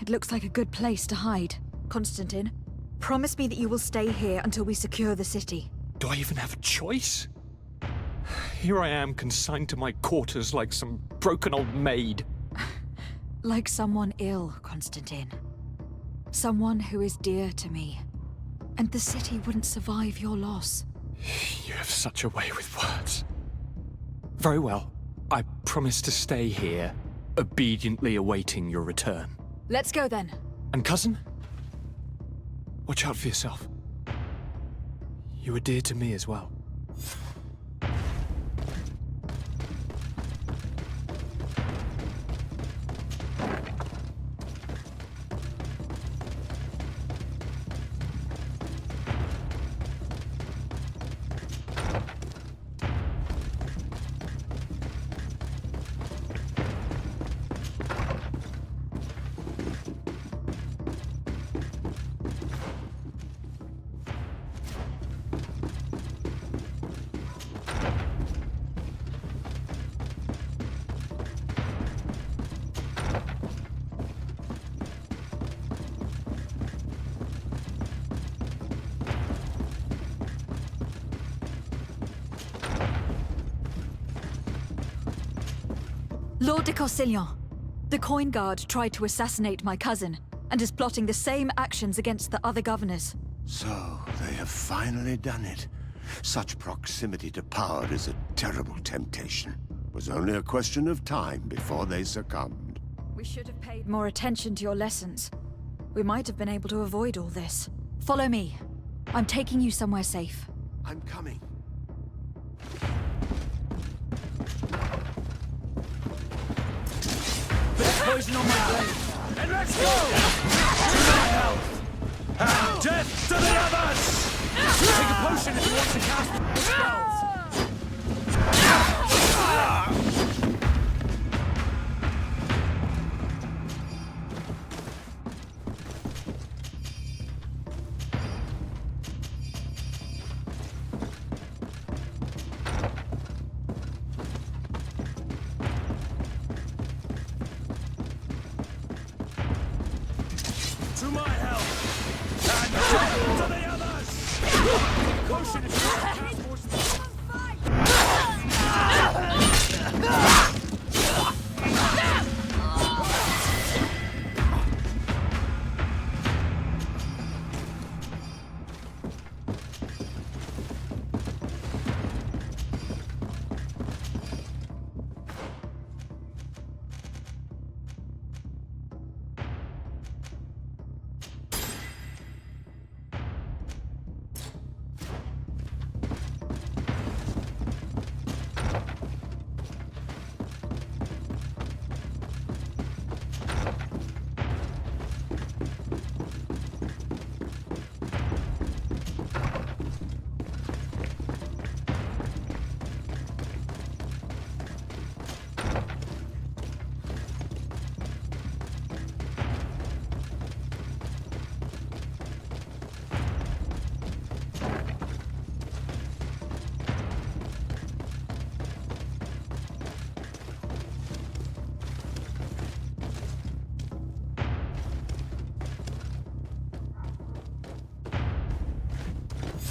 It looks like a good place to hide. Constantine, promise me that you will stay here until we secure the city. Do I even have a choice? Here I am, consigned to my quarters like some broken old maid. Like someone ill, Constantine. Someone who is dear to me. And the city wouldn't survive your loss. You have such a way with words. Very well. I promise to stay here, obediently awaiting your return. Let's go then. And cousin? Watch out for yourself. You were dear to me as well. Lord de Corsillon, the Coin Guard tried to assassinate my cousin and is plotting the same actions against the other governors. So, they have finally done it. Such proximity to power is a terrible temptation. It was only a question of time before they succumbed. We should have paid more attention to your lessons. We might have been able to avoid all this. Follow me. I'm taking you somewhere safe. I'm coming. Poison on my blade. And let's go! To my health! And death to the others! Take a potion if you want to cast spells! To my help! And death to the others! Potion if you want to cast more spells!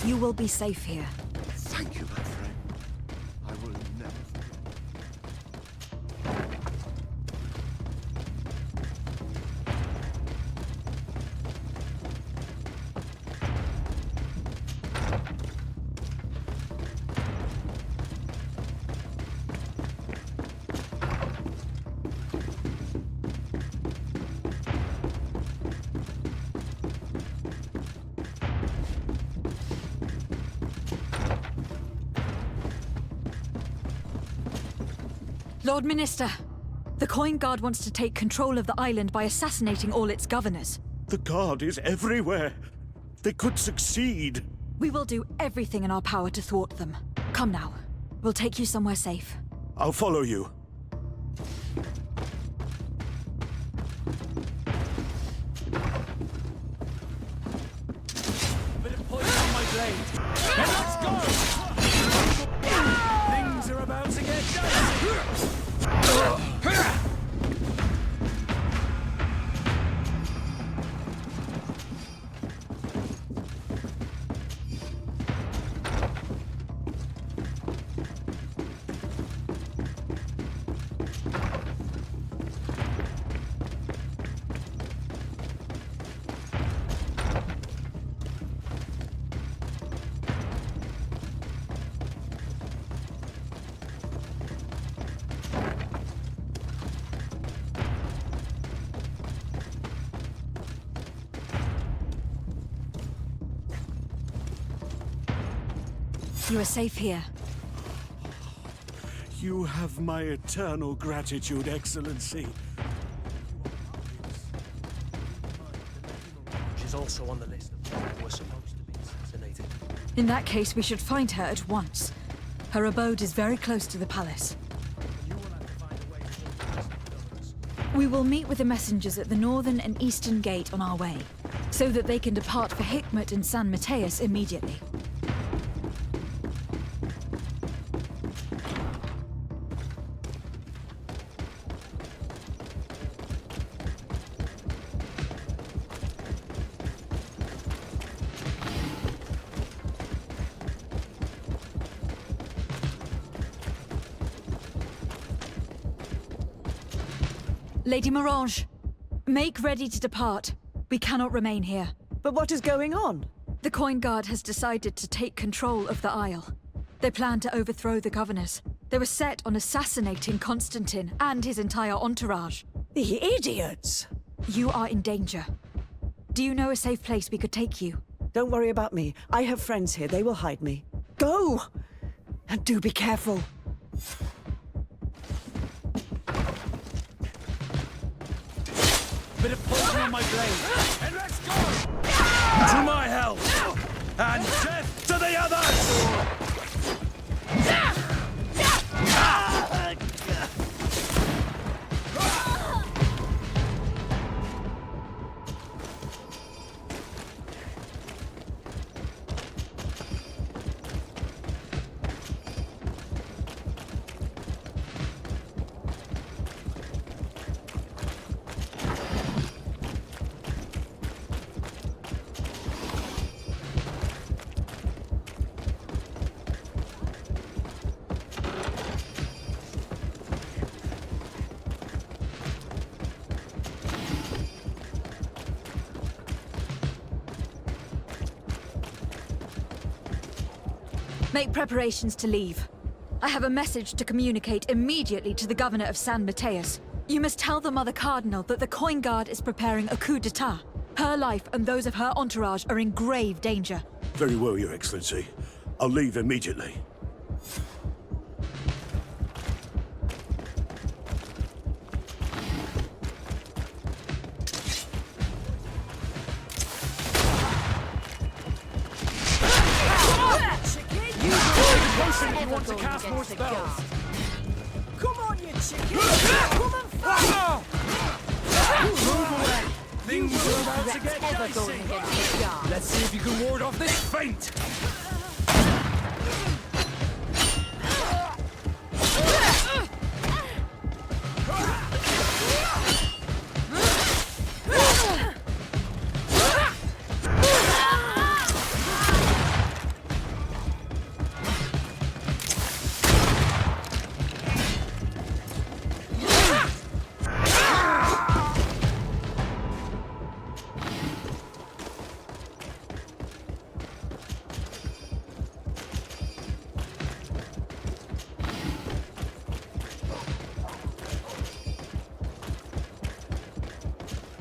You will be safe here. Thank you, my friend. I will never forget. Lord Minister, the Coin Guard wants to take control of the island by assassinating all its governors. The Guard is everywhere. They could succeed. We will do everything in our power to thwart them. Come now. We'll take you somewhere safe. I'll follow you. A bit of poison on my blade. And let's go! Things are about to get dicey. You are safe here. You have my eternal gratitude, Excellency. She's also on the list of people who are supposed to be assassinated. In that case, we should find her at once. Her abode is very close to the palace. We will meet with the messengers at the northern and eastern gate on our way, so that they can depart for Hikmet and San Mateus immediately. Lady Morange, make ready to depart. We cannot remain here. But what is going on? The Coin Guard has decided to take control of the Isle. They plan to overthrow the governors. They were set on assassinating Constantine and his entire entourage. The idiots! You are in danger. Do you know a safe place we could take you? Don't worry about me. I have friends here. They will hide me. Go! And do be careful. Bit of poison on my blade. And let's go! To my help! And death to the others! Make preparations to leave. I have a message to communicate immediately to the governor of San Mateus. You must tell the Mother Cardinal that the Coin Guard is preparing a coup d'etat. Her life and those of her entourage are in grave danger. Very well, Your Excellency. I'll leave immediately. If you want to cast more spells. Come on, you chicken! Come and fight! Move away! Things are about to get dicey. Let's see if you can ward off this feint.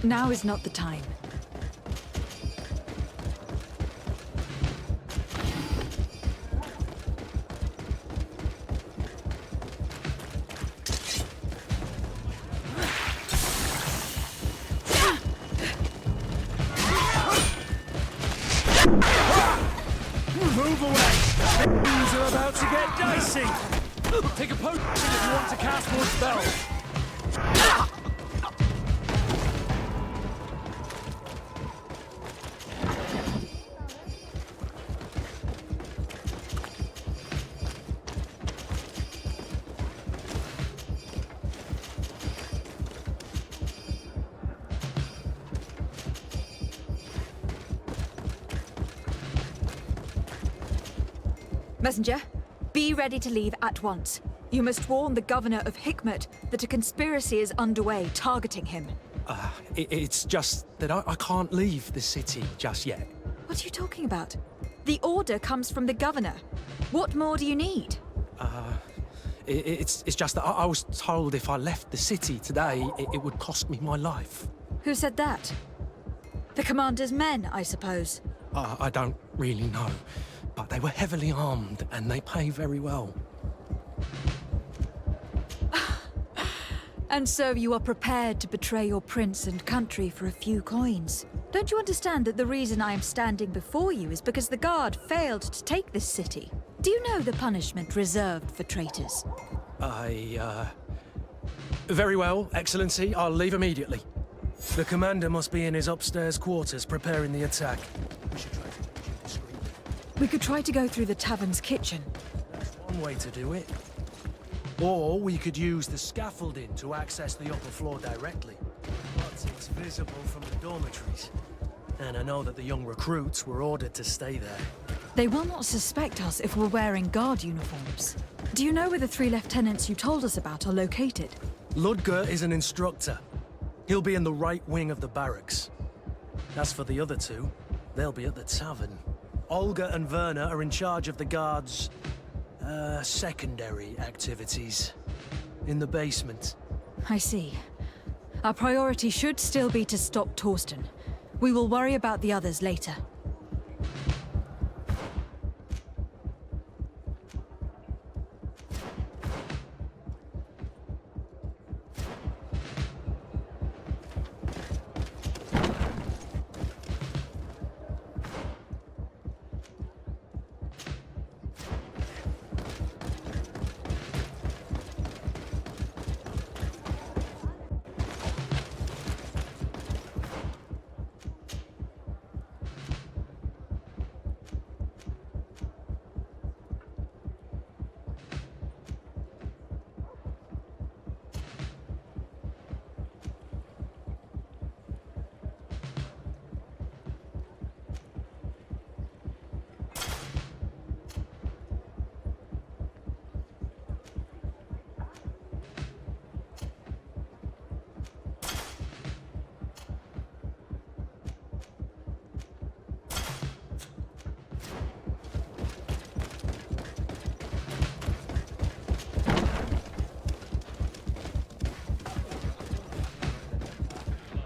Now is not the time. Move away! Things are about to get dicey. Take a potion if you want to cast more spells. Messenger, be ready to leave at once. You must warn the governor of Hikmet that a conspiracy is underway targeting him. It's just that I can't leave the city just yet. What are you talking about? The order comes from the governor. What more do you need? It's just that I was told if I left the city today, it would cost me my life. Who said that? The commander's men, I suppose. I don't really know. But they were heavily armed, and they pay very well. And so you are prepared to betray your prince and country for a few coins. Don't you understand that the reason I am standing before you is because the guard failed to take this city? Do you know the punishment reserved for traitors? Very well, Excellency. I'll leave immediately. The commander must be in his upstairs quarters preparing the attack. We should try to do it discreetly. We could try to go through the tavern's kitchen. That's one way to do it. Or we could use the scaffolding to access the upper floor directly. But it's visible from the dormitories. And I know that the young recruits were ordered to stay there. They will not suspect us if we're wearing guard uniforms. Do you know where the 3 lieutenants you told us about are located? Ludger is an instructor. He'll be in the right wing of the barracks. As for the other 2, they'll be at the tavern. Olga and Werner are in charge of the guards' secondary activities. In the basement. I see. Our priority should still be to stop Torsten. We will worry about the others later.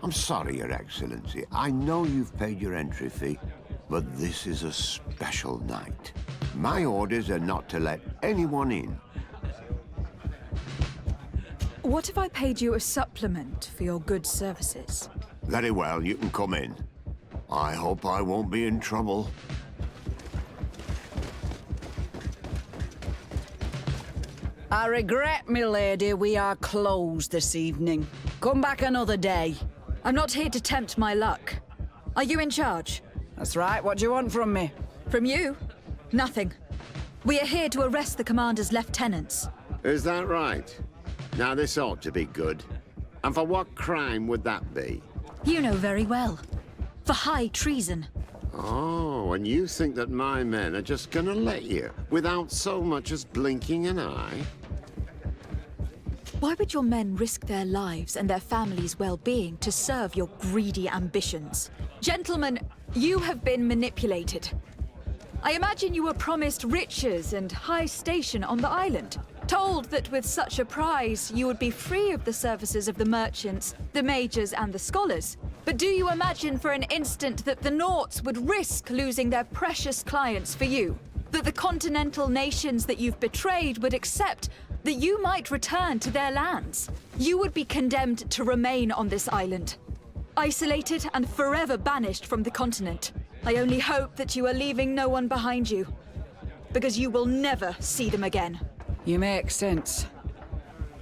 I'm sorry, Your Excellency. I know you've paid your entry fee, but this is a special night. My orders are not to let anyone in. What if I paid you a supplement for your good services? Very well, you can come in. I hope I won't be in trouble. I regret, milady, we are closed this evening. Come back another day. I'm not here to tempt my luck. Are you in charge? That's right. What do you want from me? From you? Nothing. We are here to arrest the commander's lieutenants. Is that right? Now this ought to be good. And for what crime would that be? You know very well. For high treason. Oh, and you think that my men are just gonna let you, without so much as blinking an eye? Why would your men risk their lives and their families' well-being to serve your greedy ambitions? Gentlemen, you have been manipulated. I imagine you were promised riches and high station on the island. Told that with such a prize, you would be free of the services of the merchants, the mages, and the scholars. But do you imagine for an instant that the Nauts would risk losing their precious clients for you? That the continental nations that you've betrayed would accept that you might return to their lands? You would be condemned to remain on this island, isolated and forever banished from the continent. I only hope that you are leaving no one behind you, because you will never see them again. You make sense.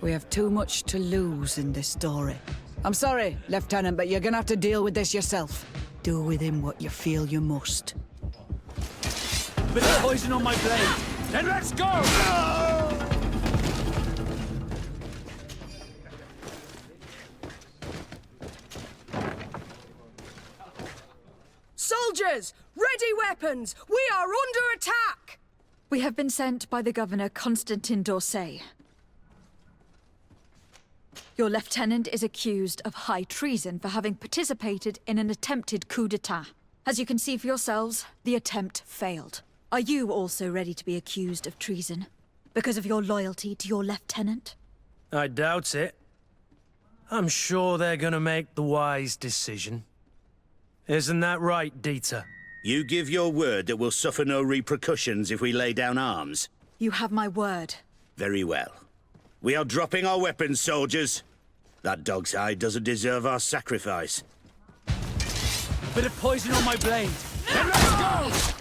We have too much to lose in this story. I'm sorry, Lieutenant, but you're gonna have to deal with this yourself. Do with him what you feel you must. Bit of poison on my blade. Then let's go! Soldiers! Ready weapons! We are under attack! We have been sent by the Governor Constantin d'Orsay. Your lieutenant is accused of high treason for having participated in an attempted coup d'etat. As you can see for yourselves, the attempt failed. Are you also ready to be accused of treason? Because of your loyalty to your lieutenant? I doubt it. I'm sure they're gonna make the wise decision. Isn't that right, Dieter? You give your word that we'll suffer no repercussions if we lay down arms? You have my word. Very well. We are dropping our weapons, soldiers. That dog's hide doesn't deserve our sacrifice. Bit of poison on my blade. Then let's go!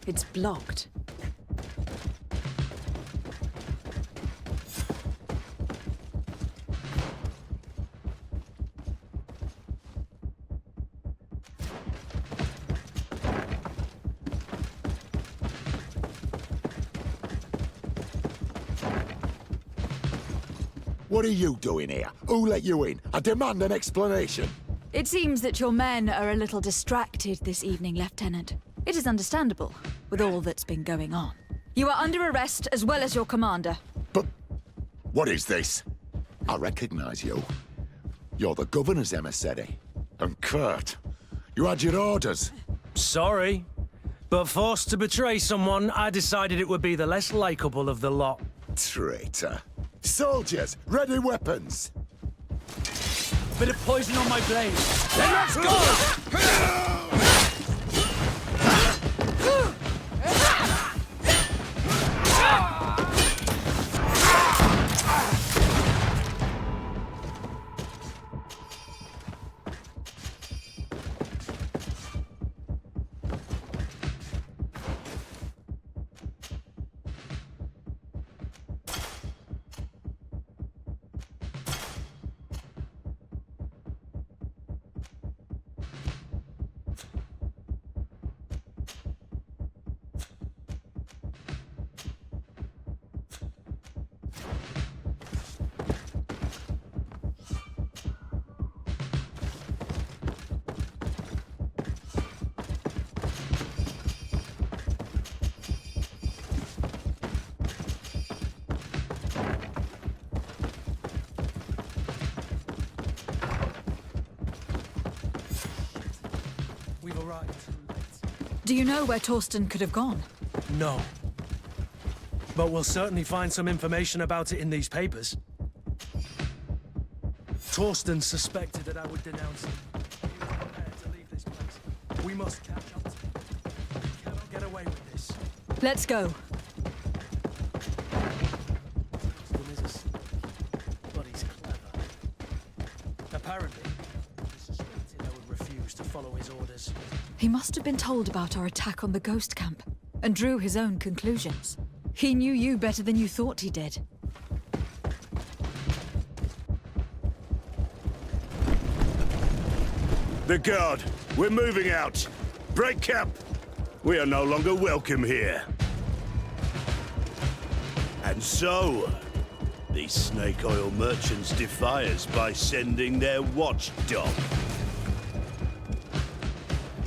It's blocked. What are you doing here? Who let you in? I demand an explanation. It seems that your men are a little distracted this evening, Lieutenant. It is understandable, with all that's been going on. You are under arrest, as well as your commander. But what is this? I recognize you. You're the governor's emissary. And Kurt, you had your orders. Sorry, but forced to betray someone, I decided it would be the less likable of the lot. Traitor. Soldiers, ready weapons. Bit of poison on my blade. Then let's go! We've arrived. Do you know where Torsten could have gone? No. But we'll certainly find some information about it in these papers. Torsten suspected that I would denounce him. He was prepared to leave this place. We must catch up to him. We cannot get away with this. Let's go. Torsten is asleep, but he's clever. Apparently, he suspected I would refuse to follow his orders. He must have been told about our attack on the ghost camp, and drew his own conclusions. He knew you better than you thought he did. The guard, we're moving out. Break camp. We are no longer welcome here. And so, these snake oil merchants defy us by sending their watchdog.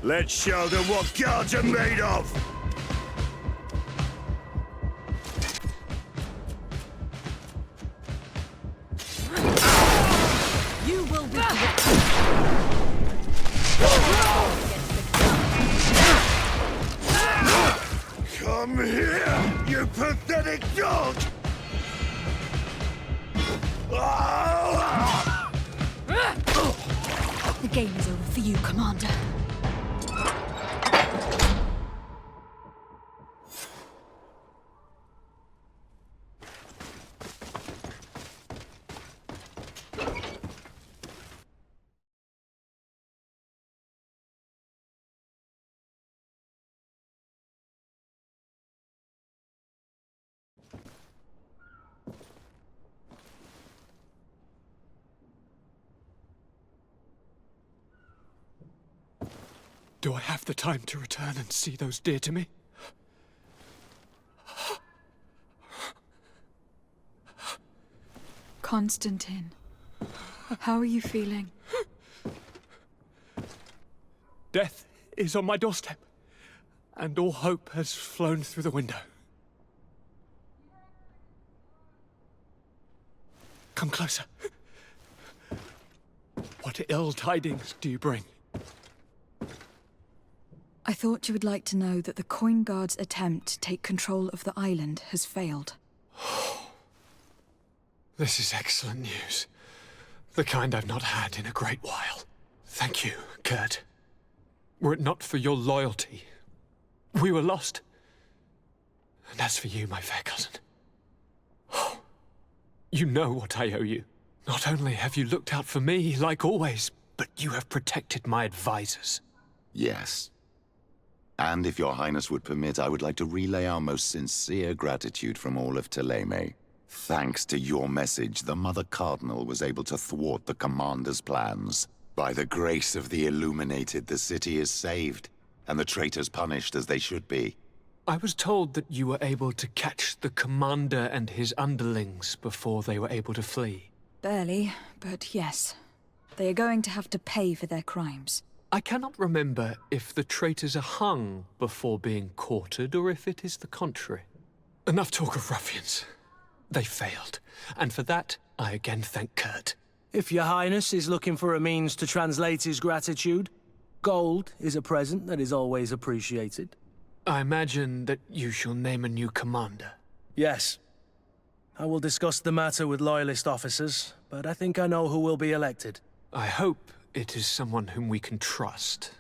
Let's show them what guards are made of! You will be Come here, you pathetic dog! The game is over for you, Commander. Do I have the time to return and see those dear to me? Constantine, how are you feeling? Death is on my doorstep, and all hope has flown through the window. Come closer. What ill tidings do you bring? I thought you would like to know that the Coin Guard's attempt to take control of the island has failed. This is excellent news. The kind I've not had in a great while. Thank you, Kurt. Were it not for your loyalty, we were lost. And as for you, my fair cousin, you know what I owe you. Not only have you looked out for me, like always, but you have protected my advisors. Yes. And if your highness would permit, I would like to relay our most sincere gratitude from all of Thélème. Thanks to your message, the Mother Cardinal was able to thwart the Commander's plans. By the grace of the Illuminated, the city is saved, and the traitors punished as they should be. I was told that you were able to catch the Commander and his underlings before they were able to flee. Barely, but yes. They are going to have to pay for their crimes. I cannot remember if the traitors are hung before being quartered, or if it is the contrary. Enough talk of ruffians. They failed, and for that, I again thank Kurt. If your highness is looking for a means to translate his gratitude, gold is a present that is always appreciated. I imagine that you shall name a new commander. Yes. I will discuss the matter with loyalist officers, but I think I know who will be elected. I hope it is someone whom we can trust.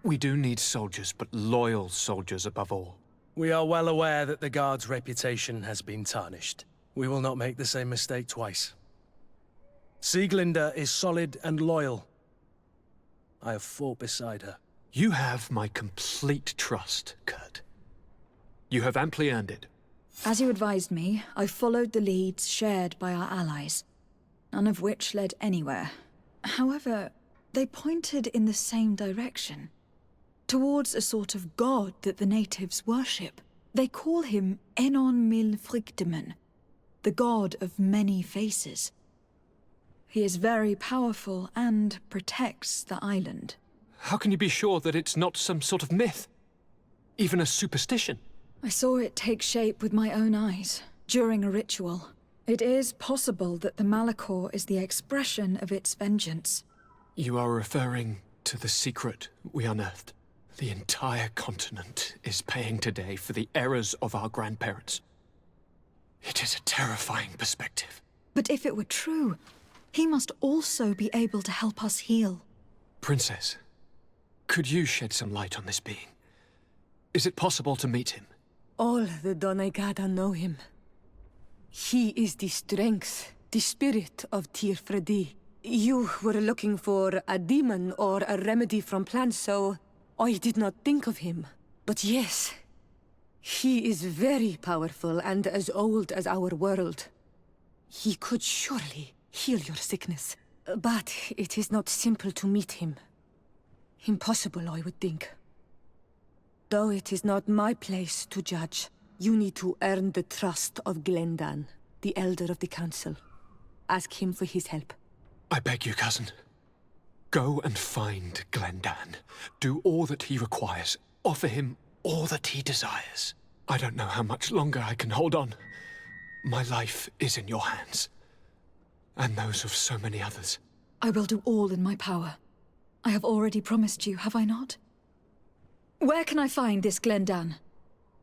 We do need soldiers, but loyal soldiers above all. We are well aware that the Guard's reputation has been tarnished. We will not make the same mistake twice. Sieglinde is solid and loyal. I have fought beside her. You have my complete trust, Kurt. You have amply earned it. As you advised me, I followed the leads shared by our allies, none of which led anywhere. However, they pointed in the same direction, towards a sort of god that the natives worship. They call him Enon Mil Frichtemen, the god of many faces. He is very powerful and protects the island. How can you be sure that it's not some sort of myth? Even a superstition? I saw it take shape with my own eyes, during a ritual. It is possible that the Malachor is the expression of its vengeance. You are referring to the secret we unearthed. The entire continent is paying today for the errors of our grandparents. It is a terrifying perspective. But if it were true, he must also be able to help us heal. Princess, could you shed some light on this being? Is it possible to meet him? All the Donegada know him. He is the strength, the spirit of Tirfredi. You were looking for a demon or a remedy from plants, so I did not think of him. But yes, he is very powerful and as old as our world. He could surely heal your sickness. But it is not simple to meet him. Impossible, I would think. Though it is not my place to judge, you need to earn the trust of Glendan, the Elder of the Council. Ask him for his help. I beg you, cousin. Go and find Glendan. Do all that he requires. Offer him all that he desires. I don't know how much longer I can hold on. My life is in your hands. And those of so many others. I will do all in my power. I have already promised you, have I not? Where can I find this Glendan?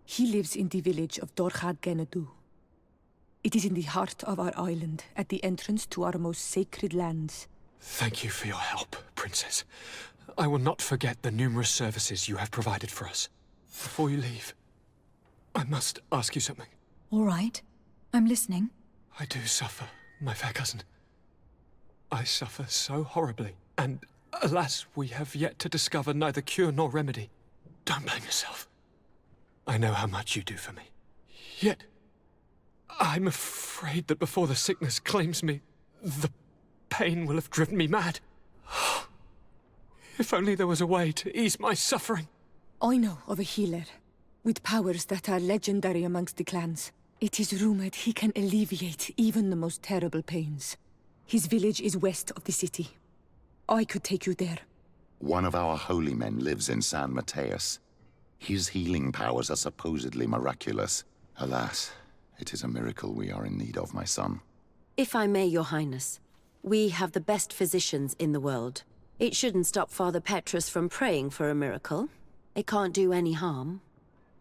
He lives in the village of Dorchad Genadu. It is in the heart of our island, at the entrance to our most sacred lands. Thank you for your help, Princess. I will not forget the numerous services you have provided for us. Before you leave, I must ask you something. All right. I'm listening. I do suffer, my fair cousin. I suffer so horribly, and alas, we have yet to discover neither cure nor remedy. Don't blame yourself. I know how much you do for me. Yet, I'm afraid that before the sickness claims me, the pain will have driven me mad. If only there was a way to ease my suffering. I know of a healer, with powers that are legendary amongst the clans. It is rumored he can alleviate even the most terrible pains. His village is west of the city. I could take you there. One of our holy men lives in San Mateus. His healing powers are supposedly miraculous. Alas, it is a miracle we are in need of, my son. If I may, Your Highness, we have the best physicians in the world. It shouldn't stop Father Petrus from praying for a miracle. It can't do any harm.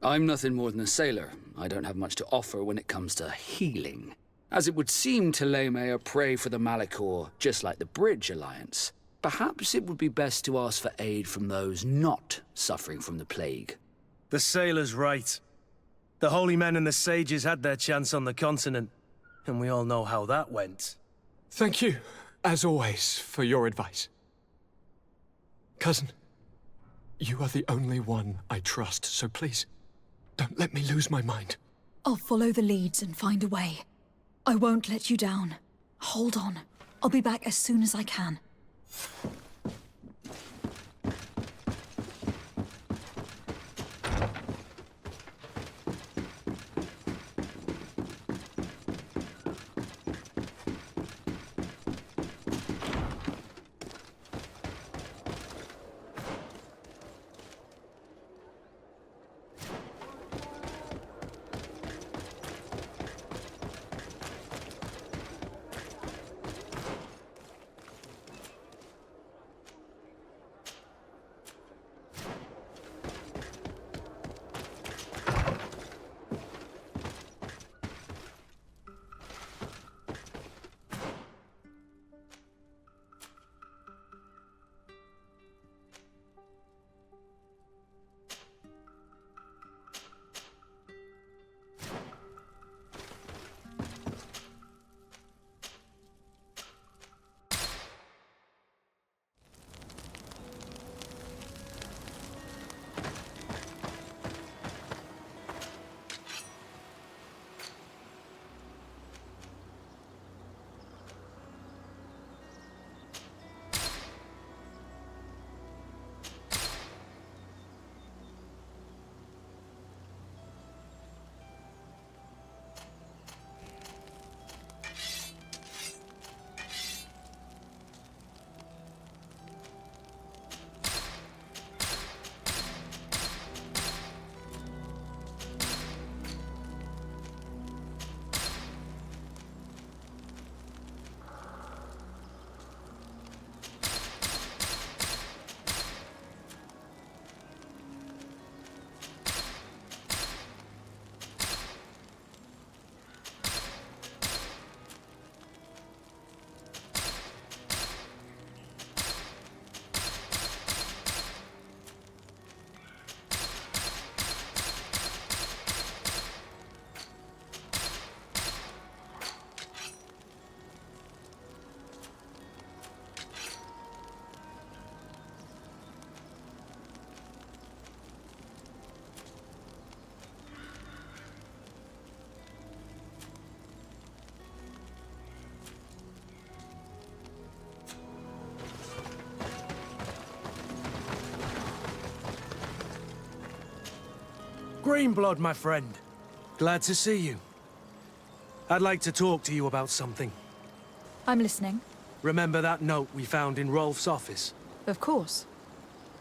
I'm nothing more than a sailor. I don't have much to offer when it comes to healing. As it would seem Tierna are prey for the Malachor, just like the Bridge Alliance. Perhaps it would be best to ask for aid from those not suffering from the plague. The sailor's right. The holy men and the sages had their chance on the continent, and we all know how that went. Thank you, as always, for your advice. Cousin, you are the only one I trust, so please, don't let me lose my mind. I'll follow the leads and find a way. I won't let you down. Hold on. I'll be back as soon as I can. Greenblood, my friend. Glad to see you. I'd like to talk to you about something. I'm listening. Remember that note we found in Rolf's office? Of course.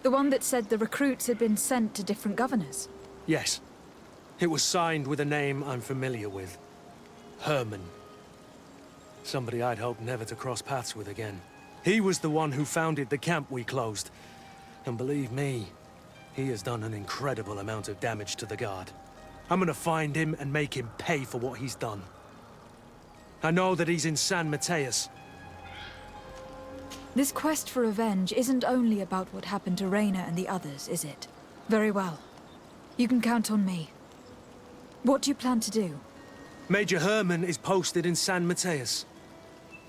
The one that said the recruits had been sent to different governors. Yes. It was signed with a name I'm familiar with. Herman. Somebody I'd hoped never to cross paths with again. He was the one who founded the camp we closed. And believe me, he has done an incredible amount of damage to the Guard. I'm gonna find him and make him pay for what he's done. I know that he's in San Mateus. This quest for revenge isn't only about what happened to Reyna and the others, is it? Very well. You can count on me. What do you plan to do? Major Herman is posted in San Mateus.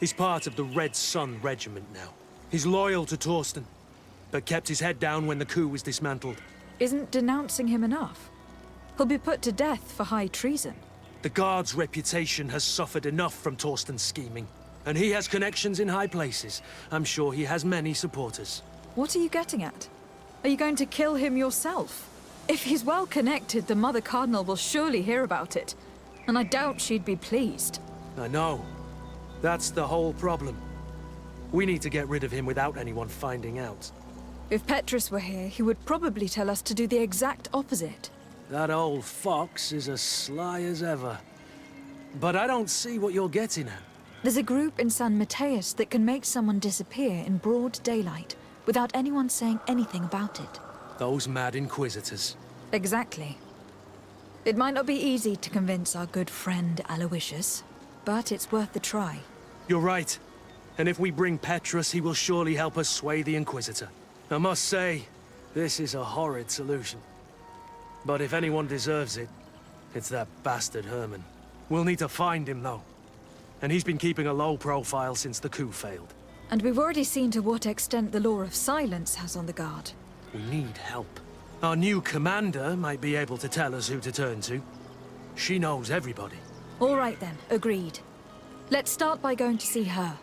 He's part of the Red Sun Regiment now. He's loyal to Torsten, but kept his head down when the coup was dismantled. Isn't denouncing him enough? He'll be put to death for high treason. The Guard's reputation has suffered enough from Torsten's scheming. And he has connections in high places. I'm sure he has many supporters. What are you getting at? Are you going to kill him yourself? If he's well connected, the Mother Cardinal will surely hear about it. And I doubt she'd be pleased. I know. That's the whole problem. We need to get rid of him without anyone finding out. If Petrus were here, he would probably tell us to do the exact opposite. That old fox is as sly as ever. But I don't see what you're getting at. There's a group in San Mateus that can make someone disappear in broad daylight without anyone saying anything about it. Those mad inquisitors. Exactly. It might not be easy to convince our good friend Aloysius, but it's worth the try. You're right. And if we bring Petrus, he will surely help us sway the Inquisitor. I must say, this is a horrid solution. But if anyone deserves it, it's that bastard Herman. We'll need to find him, though. And he's been keeping a low profile since the coup failed. And we've already seen to what extent the law of silence has on the guard. We need help. Our new commander might be able to tell us who to turn to. She knows everybody. All right then, agreed. Let's start by going to see her.